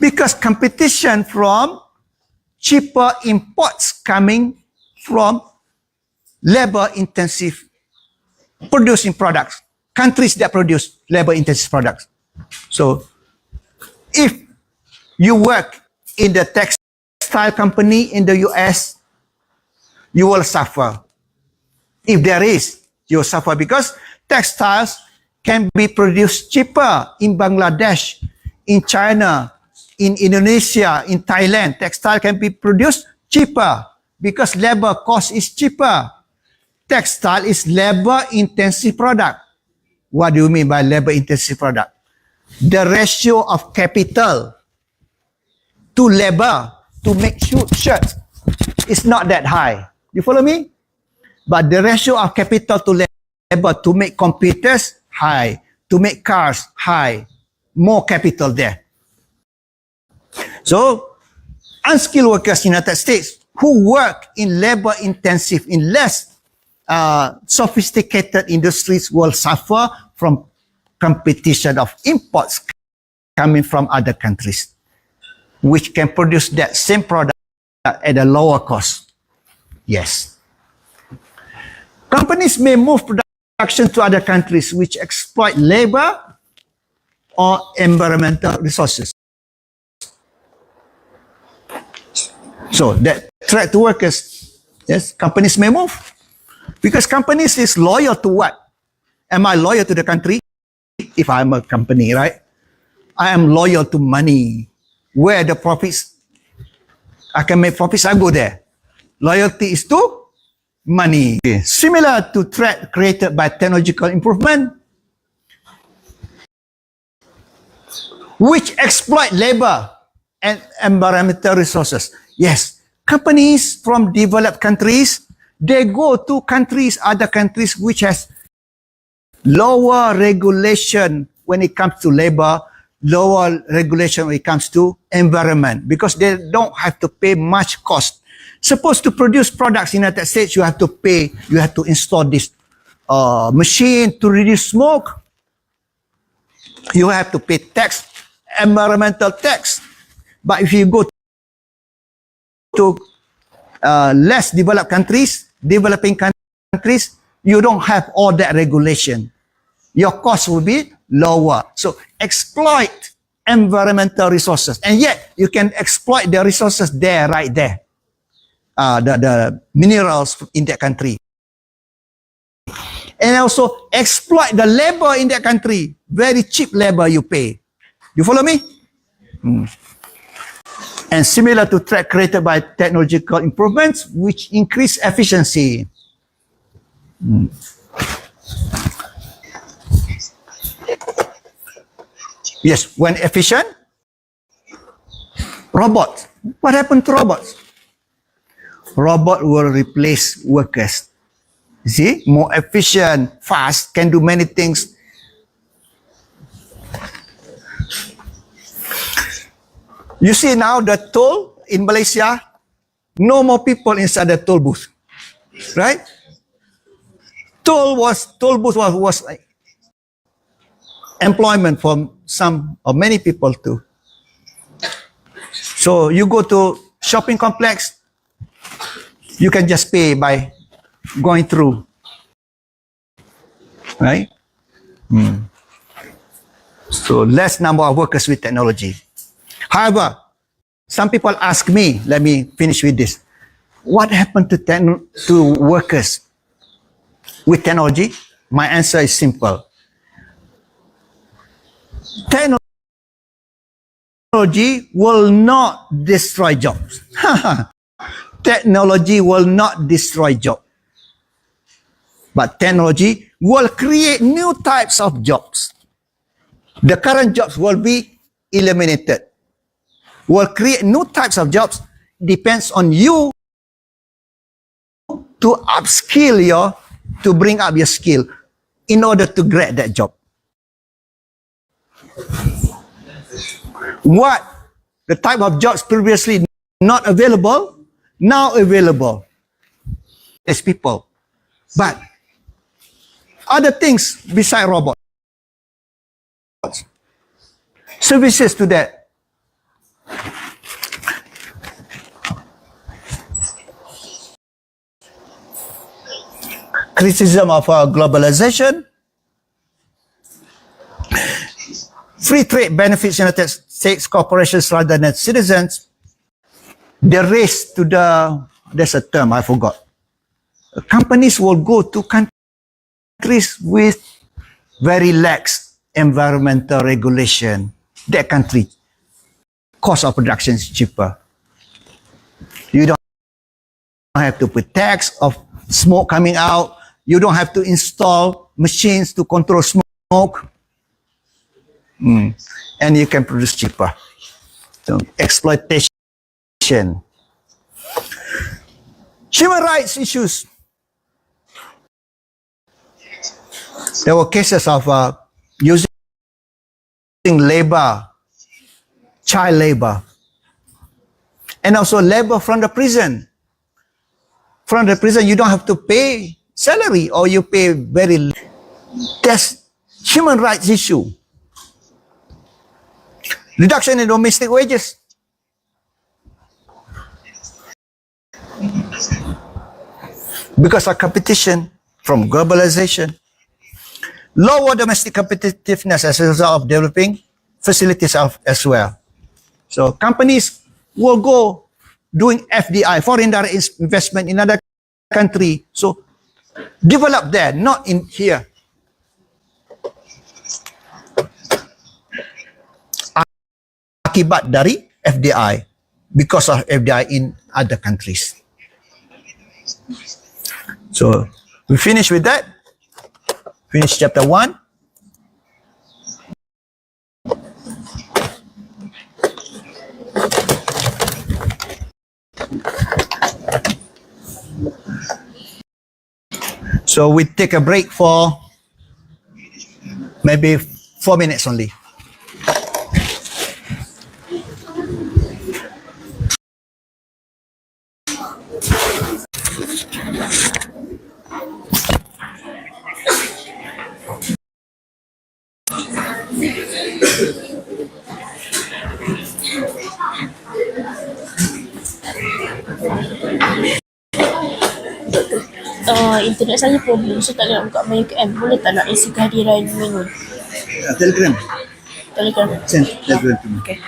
Because competition from cheaper imports coming from labor-intensive producing products. Countries that produce labor-intensive products. So, if you work in the textile company in the US, you will suffer. If there is, you will suffer because textiles can be produced cheaper in Bangladesh, in China, in Indonesia, in Thailand. Textile can be produced cheaper because labor cost is cheaper. Textile is labor-intensive product. What do you mean by labor-intensive product? The ratio of capital to labor to make shirts is not that high. You follow me? But the ratio of capital to labor to make computers, high. To make cars, high. More capital there. So, unskilled workers in the United States who work in labor-intensive, in less sophisticated industries will suffer from competition of imports coming from other countries, which can produce that same product at a lower cost. Yes. Companies may move production to other countries which exploit labor or environmental resources. So that threat to workers, yes, companies may move. Because companies is loyal to what? Am I loyal to the country? If I'm a company, right? I am loyal to money. Where the profits, I can make profits, I go there. Loyalty is to money. Similar to threat created by technological improvement, which exploit labor and environmental resources. Yes, companies from developed countries, they go to countries, other countries which has lower regulation when it comes to labor, lower regulation when it comes to environment, because they don't have to pay much cost. Suppose to produce products in the United States, you have to pay, you have to install this machine to reduce smoke. you have to pay tax, environmental tax. But if you go to less developed countries, developing countries, you don't have all that regulation. Your cost will be lower. So exploit environmental resources. And yet, you can exploit the resources there, right there. The minerals in that country. And also exploit the labor in that country. Very cheap labor you pay. You follow me? And similar to threat created by technological improvements, which increase efficiency. Yes, when efficient, robots. What happened to robots? Robot will replace workers. See, more efficient, fast, can do many things. You see now the toll in Malaysia, no more people inside the toll booth, right? Toll booth was employment for some or many people too. So you go to shopping complex, you can just pay by going through, right? So less number of workers with technology. However, some people ask me, let me finish with this. What happened to workers with technology? My answer is simple. Technology will not destroy jobs. Technology will not destroy jobs. But technology will create new types of jobs. The current jobs will be eliminated. Will create new types of jobs. Depends on you to upskill to bring up your skill in order to get that job. What the type of jobs previously not available, now available as people. But other things beside robots, services to that. Criticism of globalization, free trade benefits United States corporations rather than citizens, the race to there's a term I forgot. Companies will go to countries with very lax environmental regulation. That country, cost of production is cheaper. You don't have to put tax of smoke coming out. You don't have to install machines to control smoke. And you can produce cheaper. So, exploitation. Human rights issues. There were cases of using labor, child labor, and also labor from the prison. From the prison, you don't have to pay salary or you pay very little. That's human rights issue. Reduction in domestic wages. Because of competition from globalization. Lower domestic competitiveness as a result of developing facilities as well. So companies will go doing FDI, foreign direct investment in other country. So develop there, not in here. Akibat dari FDI, because of FDI in other countries. So we finish with that. Finish chapter 1. So we take a break for maybe 4 minutes only. Internet saya problem, so tak boleh nak buka my UKM. Boleh tak nak isi kehadiran minggu? Telegram. Telegram. Send Telegram to me. Okay.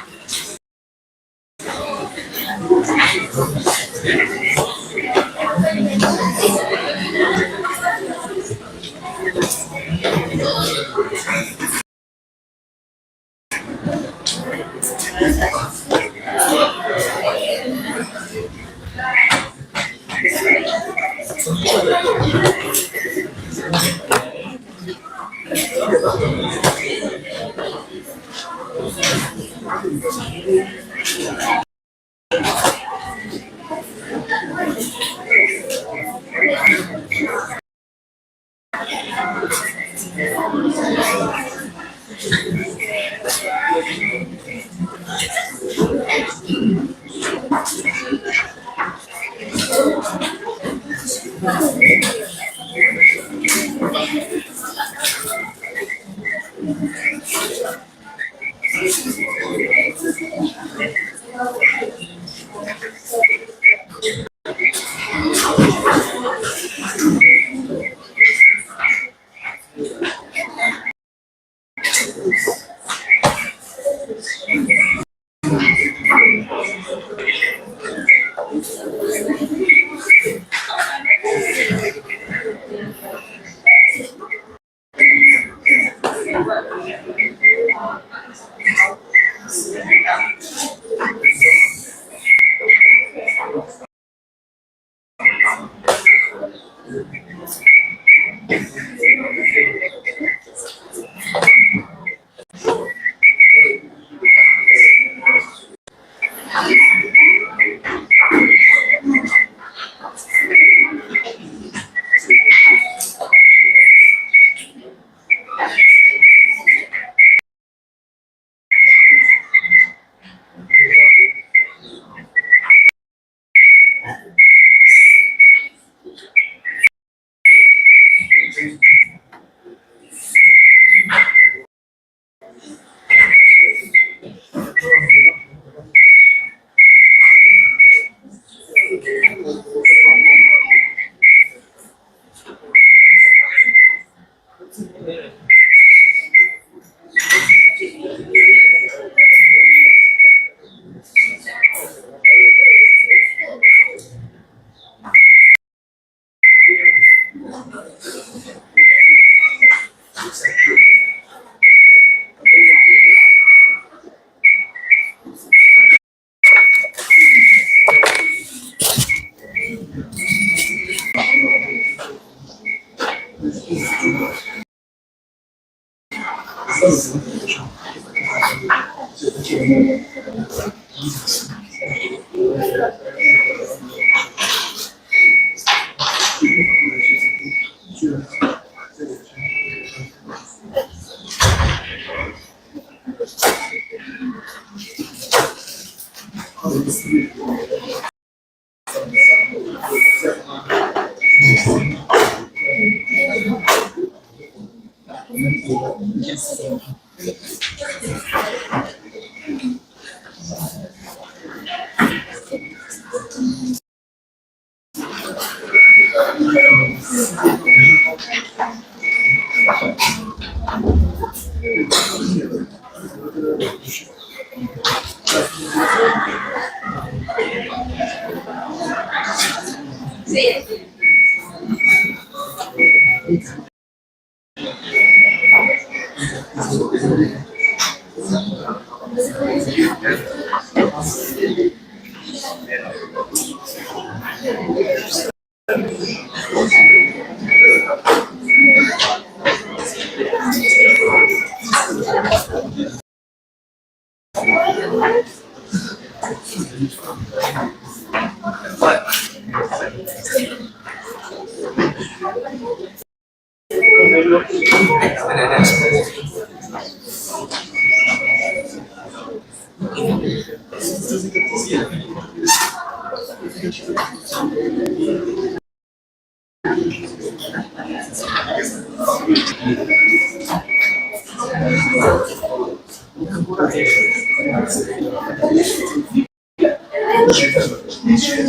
Okay,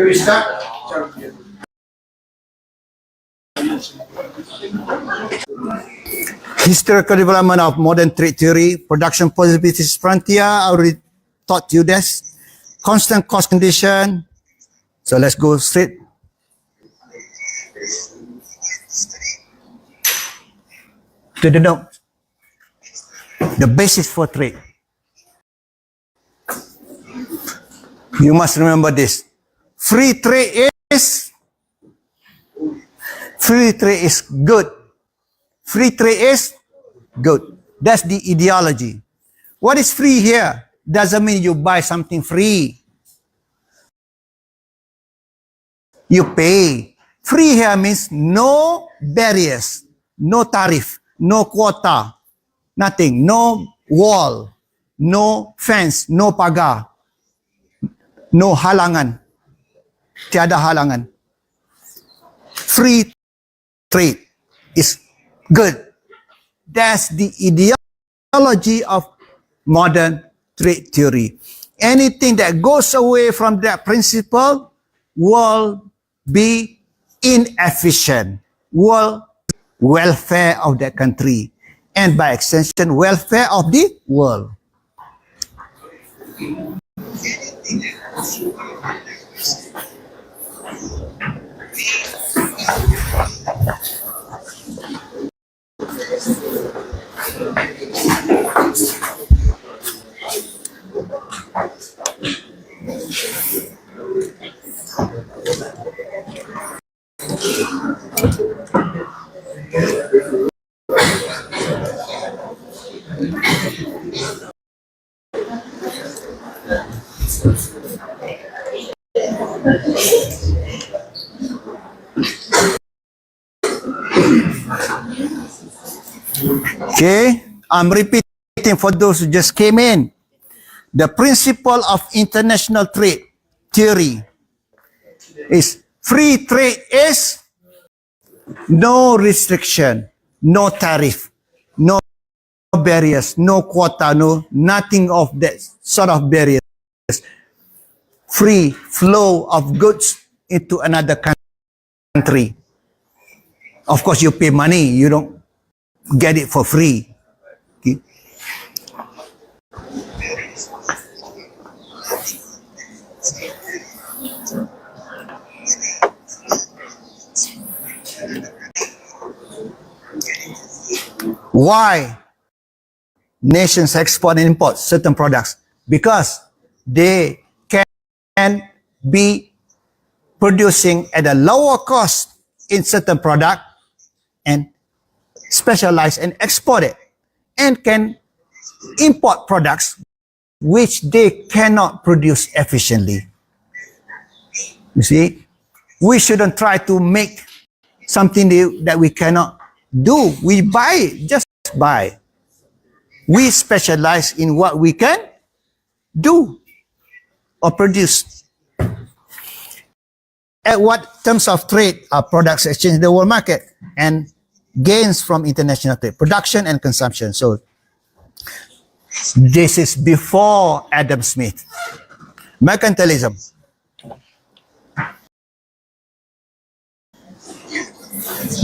we start. Historical development of modern trade theory, production possibilities frontier, I already taught you this. Constant cost condition. So let's go straight. To the note. The basis for trade. You must remember this. Free trade is good. Free trade is good. That's the ideology. What is free here? Doesn't mean you buy something free. You pay. Free here means no barriers, no tariff, no quota, nothing, no wall, no fence, no pagar, no halangan, tiada halangan. Free trade is good. That's the ideology of modern trade theory. Anything that goes away from that principle will be inefficient, will welfare of that country, and by extension, welfare of the world. Okay, I'm repeating for those who just came in. The principle of international trade theory is free trade is no restriction, no tariff, no barriers, no quota, no nothing of that sort of barriers. Free flow of goods into another country. Of course, you pay money, you don't get it for free. Okay? Why nations export and import certain products? Because they can be producing at a lower cost in certain product and specialize and export it, and can import products which they cannot produce efficiently. You see, we shouldn't try to make something that we cannot do. We buy it, just buy. We specialize in what we can do or produce. At what terms of trade are products exchanged in the world market and gains from international trade, production and consumption. So this is before Adam Smith. Mercantilism.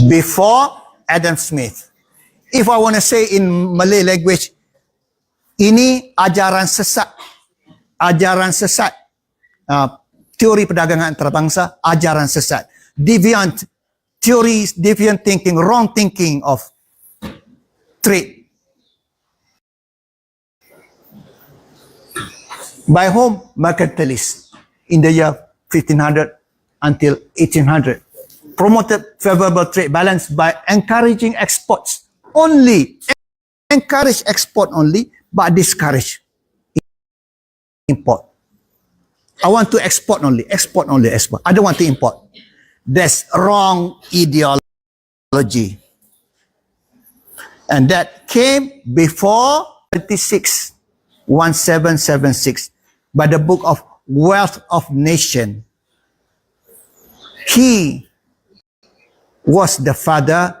Before Adam Smith. If I want to say in Malay language, ini ajaran sesat. Ajaran sesat. Teori perdagangan antarabangsa, ajaran sesat. Deviant theories, deviant thinking, wrong thinking of trade. By whom? Mercantilists in the year 1500 until 1800. Promoted favorable trade balance by encouraging exports only. Encourage export only, but discourage import. I want to export only, export only, export. I don't want to import. That's wrong ideology. And that came before 1776 by the book of Wealth of Nation. He was the father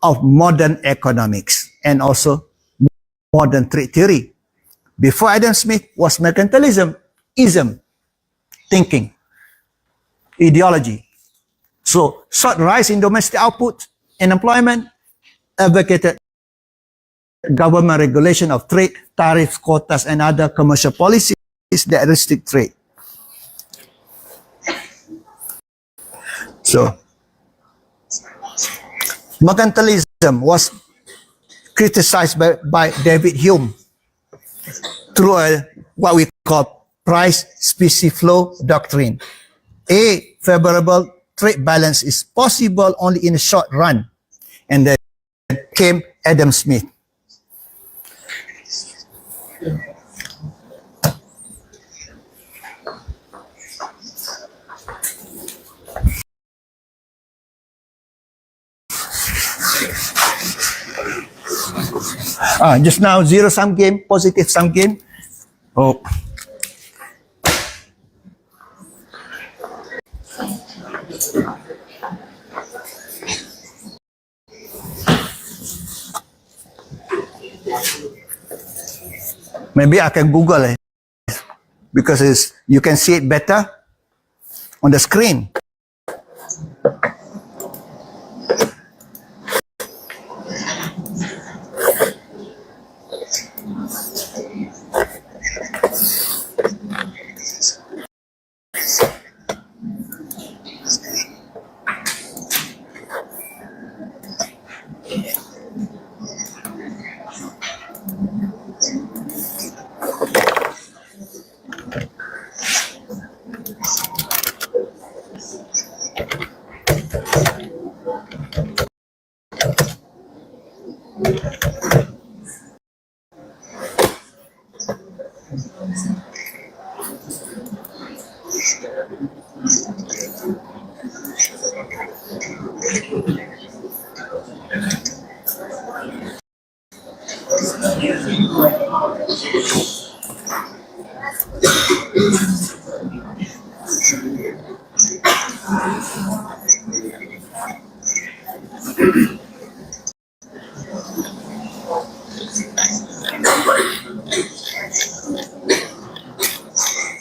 of modern economics and also modern trade theory. Before Adam Smith was mercantilism. ism thinking, ideology. So, sought rise in domestic output and employment, advocated government regulation of trade, tariffs, quotas, and other commercial policies that restrict trade. So, mercantilism was criticized by David Hume through what we call price specie flow doctrine. A favorable trade balance is possible only in a short run. And then came Adam Smith. Just now, zero-sum game, positive-sum game. Oh. Maybe I can Google it because you can see it better on the screen.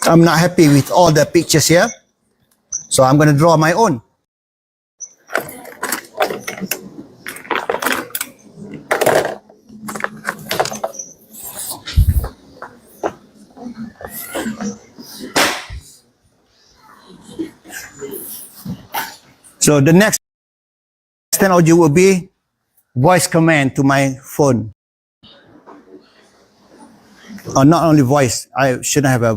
I'm not happy with all the pictures here, so I'm going to draw my own. So the next technology will be voice command to my phone. Or not only voice, I shouldn't have a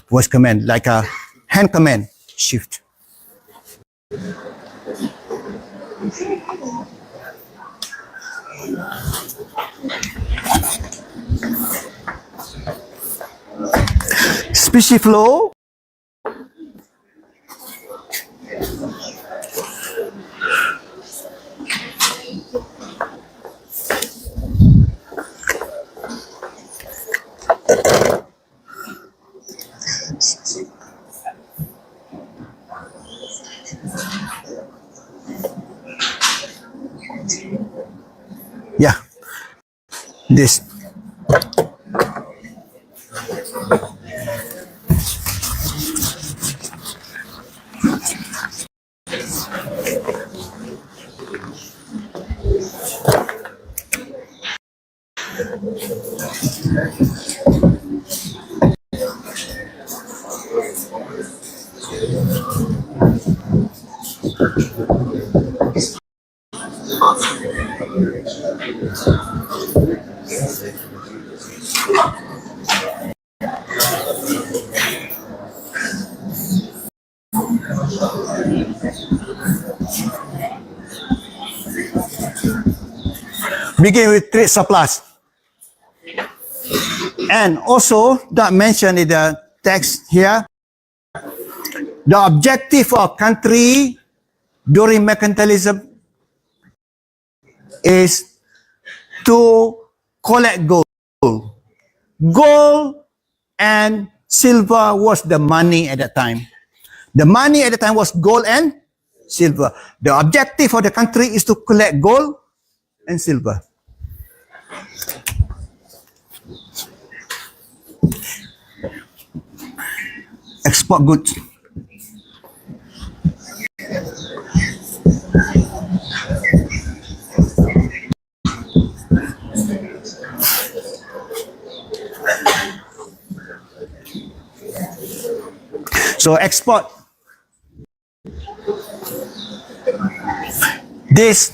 voice command, like a hand command, shift. Specie flow. Yeah, this. Begin with trade surplus. And also, not mentioned in the text here, the objective of country during mercantilism is to collect gold. Gold and silver was the money at that time. The money at the time was gold and silver. The objective of the country is to collect gold and silver. export goods. So export. This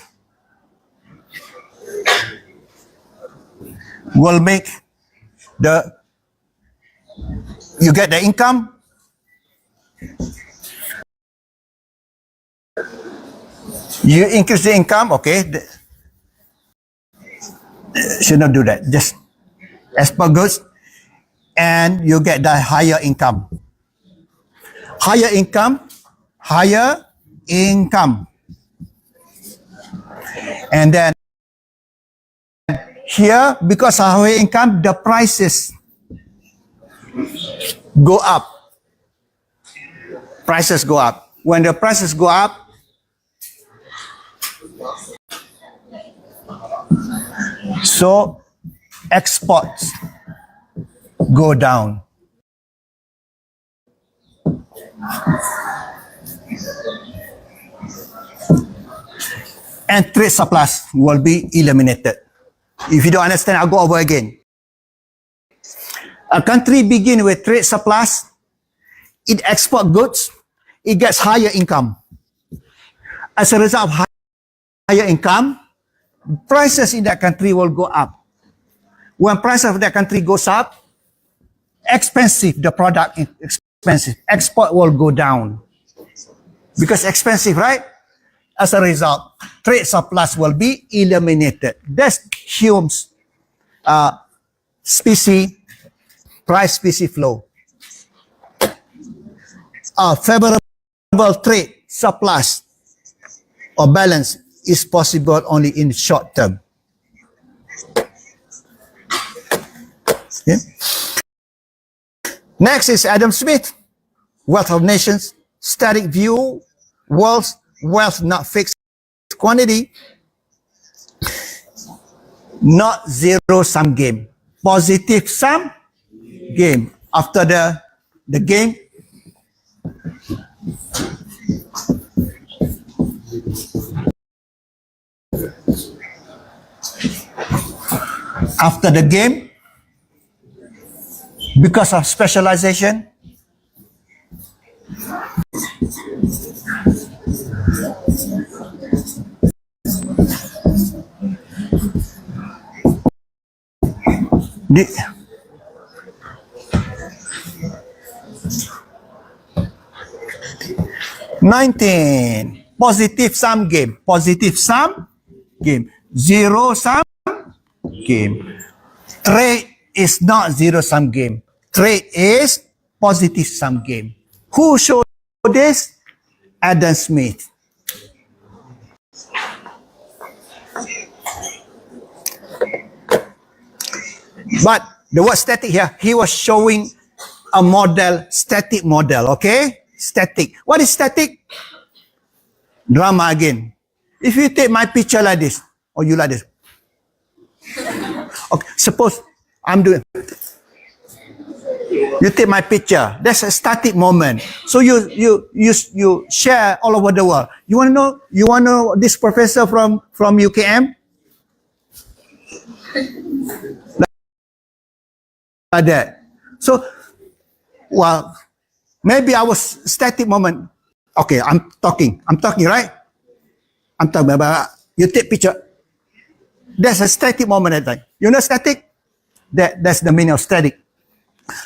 will make you get the income. You increase the income, okay. Should not do that. Just export goods and you get the higher income. Higher income. And then here, because of higher income, the prices go up. Prices go up. When the prices go up, so exports go down. And trade surplus will be eliminated. If you don't understand, I'll go over again. A country begin with trade surplus, it export goods, it gets higher income. As a result of higher income, prices in that country will go up. When price of that country goes up, expensive, the product is expensive. Export will go down. Because expensive, right? As a result, trade surplus will be eliminated. That's Hume's price specie flow. Favorable trade surplus or balance is possible only in short term. Okay. Next is Adam Smith, Wealth of Nations, static view, wealth not fixed quantity, not zero-sum game, positive sum game. After the game, because of specialization, positive sum game, zero sum game. Trade is not zero sum game. Trade is positive sum game. Who showed this? Adam Smith. But the word static here, he was showing a model, static model, okay? Static. What is static? Drama again. If you take my picture like this, or you like this. Okay, suppose I'm doing. You take my picture. That's a static moment. So you share all over the world. You want to know this professor from UKM? Like that. So, well, maybe I was static moment. Okay, I'm talking, right? I'm talking about, you take picture. That's a static moment at that time. You know static? That's the meaning of static.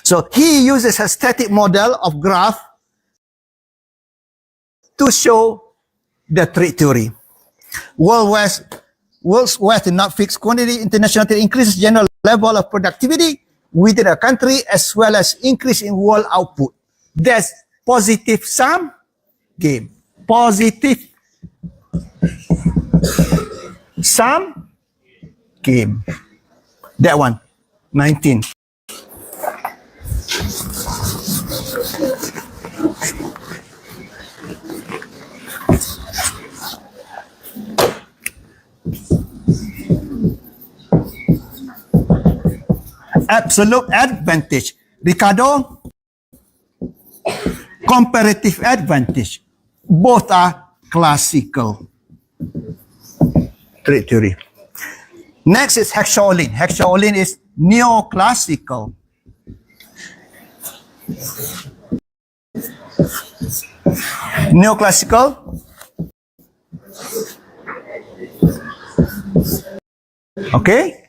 So he uses a static model of graph to show the trade theory. World's wealth in not fixed quantity, international trade increases general level of productivity within a country as well as increase in world output. That's positive sum game. Positive sum game. That one, 19. Absolute advantage. Ricardo, comparative advantage. Both are classical trade theory. Next is Hexaolin. Hexaolin is neoclassical. Neoclassical. Okay.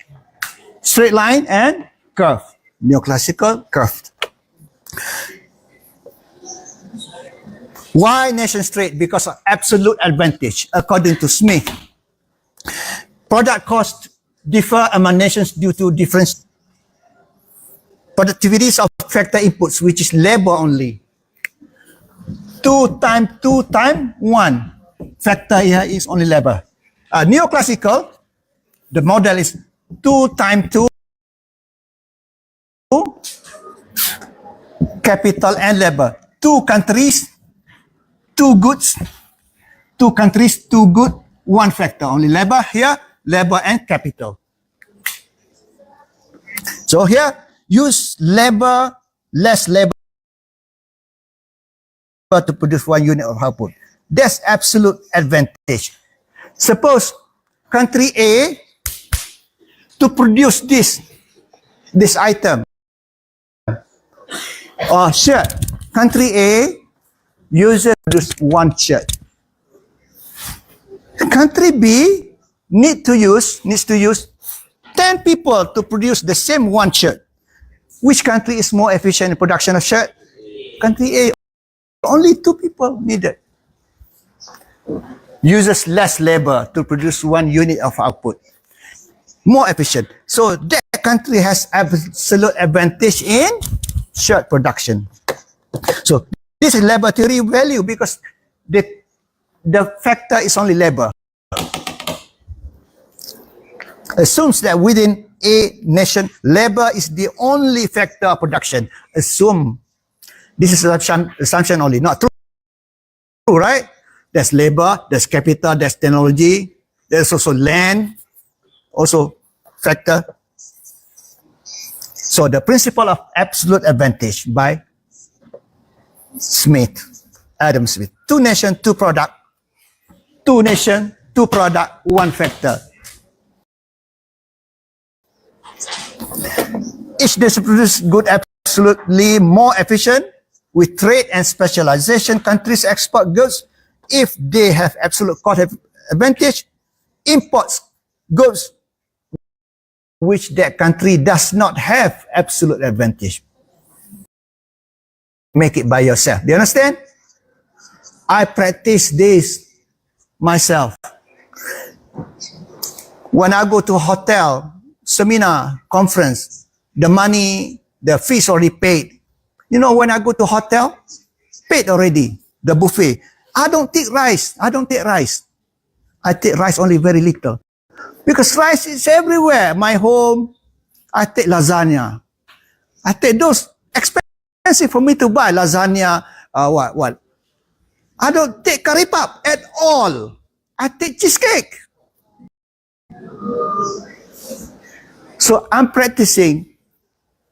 Straight line and curve. Neoclassical curved. Why nation straight? Because of absolute advantage, according to Smith. Product costs differ among nations due to different productivities of factor inputs, which is labor only. 2 times 2 times 1. Factor here is only labor. Neoclassical, the model is 2 times 2 capital and labor. 2 countries, 2 goods. 2 countries, 2 goods, 1 factor. Only labor here, labor and capital. So here, use labor, less labor to produce 1 unit of output. That's absolute advantage. Suppose country A to produce this item or shirt. Country A uses produce 1 shirt. Country B needs to use 10 people to produce the same 1 shirt. Which country is more efficient in production of shirt? Country A. Only 2 people needed. Uses less labor to produce 1 unit of output. More efficient. So that country has absolute advantage in shirt production. So this is labor theory value because the factor is only labor. Assumes that within a nation, labor is the only factor of production. Assume. This is assumption only, not true, right? There's labor, there's capital, there's technology, there's also land, also factor. So the principle of absolute advantage by Adam Smith. 2 nation, 2 product. 2 nation, 2 product, 1 factor. Each nation produces goods absolutely more efficient. With trade and specialization, countries export goods if they have absolute cost advantage, imports goods which that country does not have absolute advantage. Make it by yourself. Do you understand? I practice this myself. When I go to a hotel, seminar, conference, the money, the fees already paid. You know, when I go to hotel, paid already, the buffet. I don't take rice. I take rice only very little. Because rice is everywhere. My home, I take lasagna. I take those expensive for me to buy. Lasagna, what? I don't take curry puff at all. I take cheesecake. So I'm practicing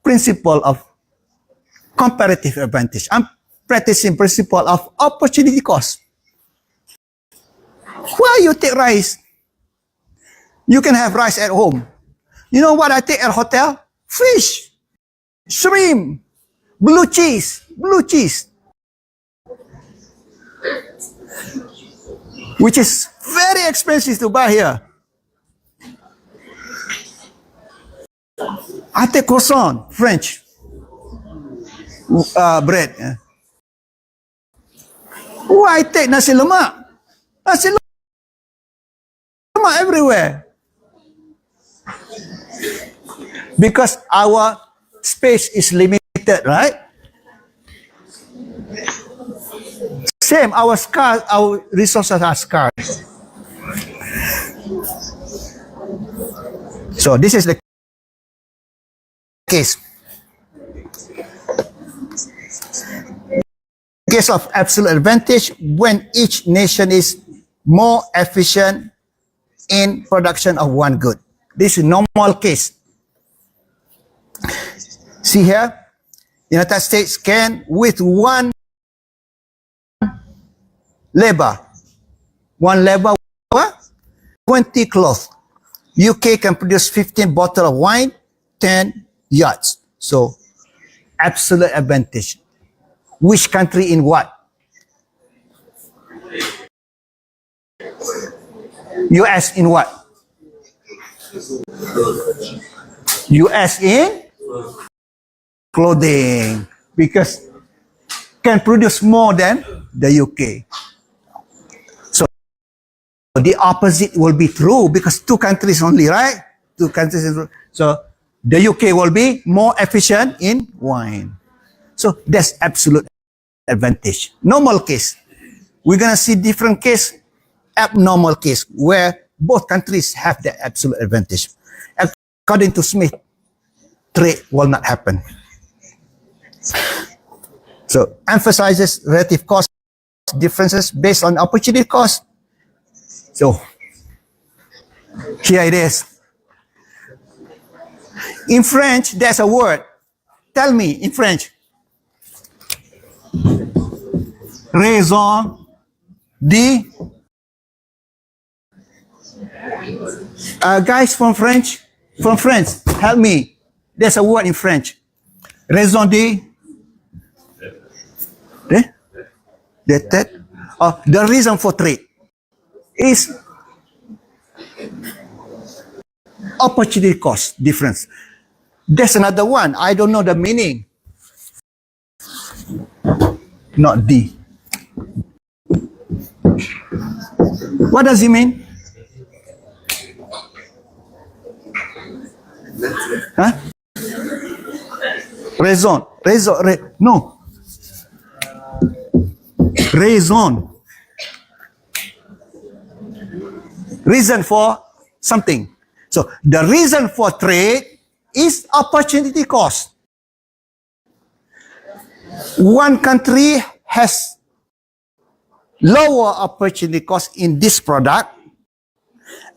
principle of comparative advantage. I'm practicing principle of opportunity cost. Why you take rice? You can have rice at home. You know what I take at hotel? Fish, shrimp, blue cheese. Which is very expensive to buy here. I take croissant, French. Bread. Why take nasi lemak? Nasi lemak everywhere. Because our space is limited, right? Same, our resources are scarce. So this is the case. Case of absolute advantage when each nation is more efficient in production of 1 good. This is normal case. See here, United States can with 1 labor. One labor, 20 cloth. UK can produce 15 bottles of wine, 10 yachts. So, absolute advantage. Which country in what? US in what? US in clothing. Because can produce more than the UK. So the opposite will be true because two countries only, right? Two countries. So the UK will be more efficient in wine. So that's absolute advantage. Normal case. We're going to see different case, abnormal case, where both countries have the absolute advantage. According to Smith, trade will not happen. So emphasizes relative cost differences based on opportunity cost. So here it is. In French, there's a word. Tell me in French. Raison de. Guys from France, help me. There's a word in French. Raison de. The reason for trade is opportunity cost difference. There's another one. I don't know the meaning. Not D. What does it mean? Huh? No. Raison. Reason for something. So the reason for trade is opportunity cost. One country has lower opportunity cost in this product.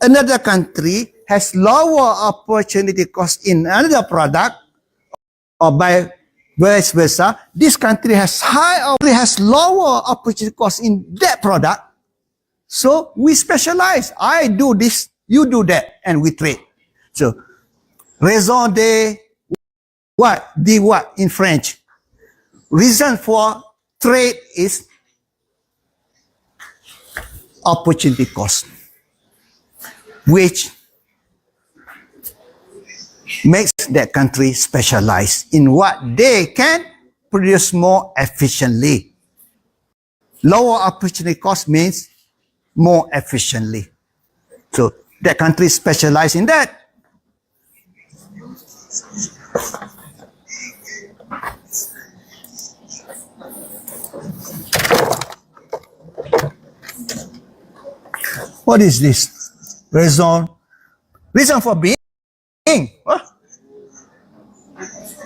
Another country has lower opportunity cost in another product, or by vice versa. This country has lower opportunity cost in that product. So we specialize. I do this, you do that, and we trade. So raison de what? The what in French? Reason for trade is opportunity cost, which makes that country specialize in what they can produce more efficiently. Lower opportunity cost means more efficiently. So that country specialize in that. What is this? Reason for being. Huh?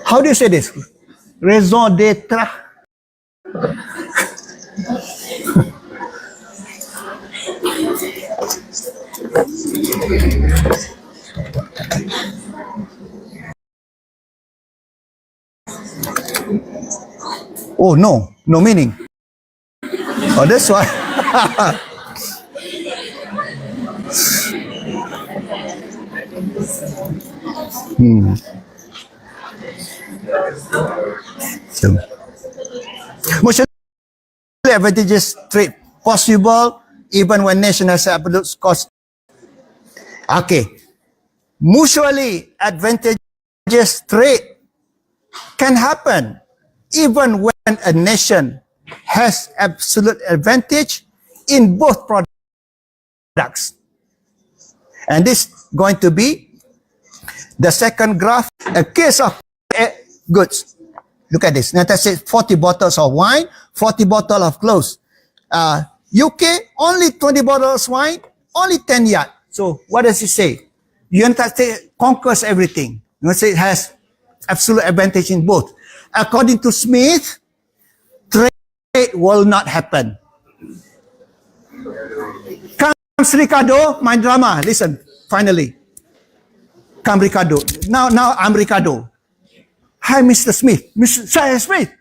How do you say this? Raison d'être. Oh, no meaning. Oh, that's why. So, mutually advantageous trade possible even when nation has absolute cost. Okay. Mutually advantageous trade can happen even when a nation has absolute advantage in both products. And this is going to be the second graph, a case of goods. Look at this. Let us say 40 bottles of wine, 40 bottles of clothes. UK, only 20 bottles of wine, only 10 yacht. So what does it say? United States conquers everything. United States has absolute advantage in both. According to Smith, trade will not happen. Comes Ricardo, my drama. Listen, finally. Come Ricardo. Now I'm Ricardo. Hi, Mr. Smith. Mr. Smith.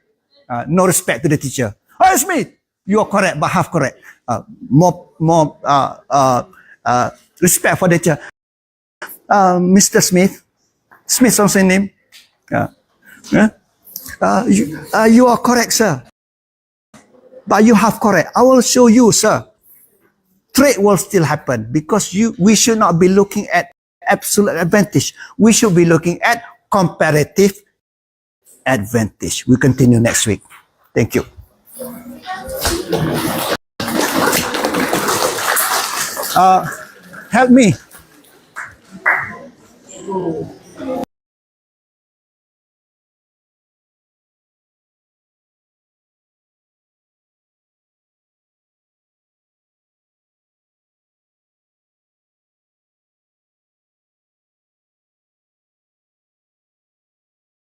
No respect to the teacher. Hi, Smith. You are correct, but half correct. More respect for the teacher. Mr. Smith. Smith something name. Yeah. You are correct, sir. But you half correct. I will show you, sir. Trade will still happen because we should not be looking at absolute advantage. We should be looking at comparative advantage. We continue next week. Thank you. Help me.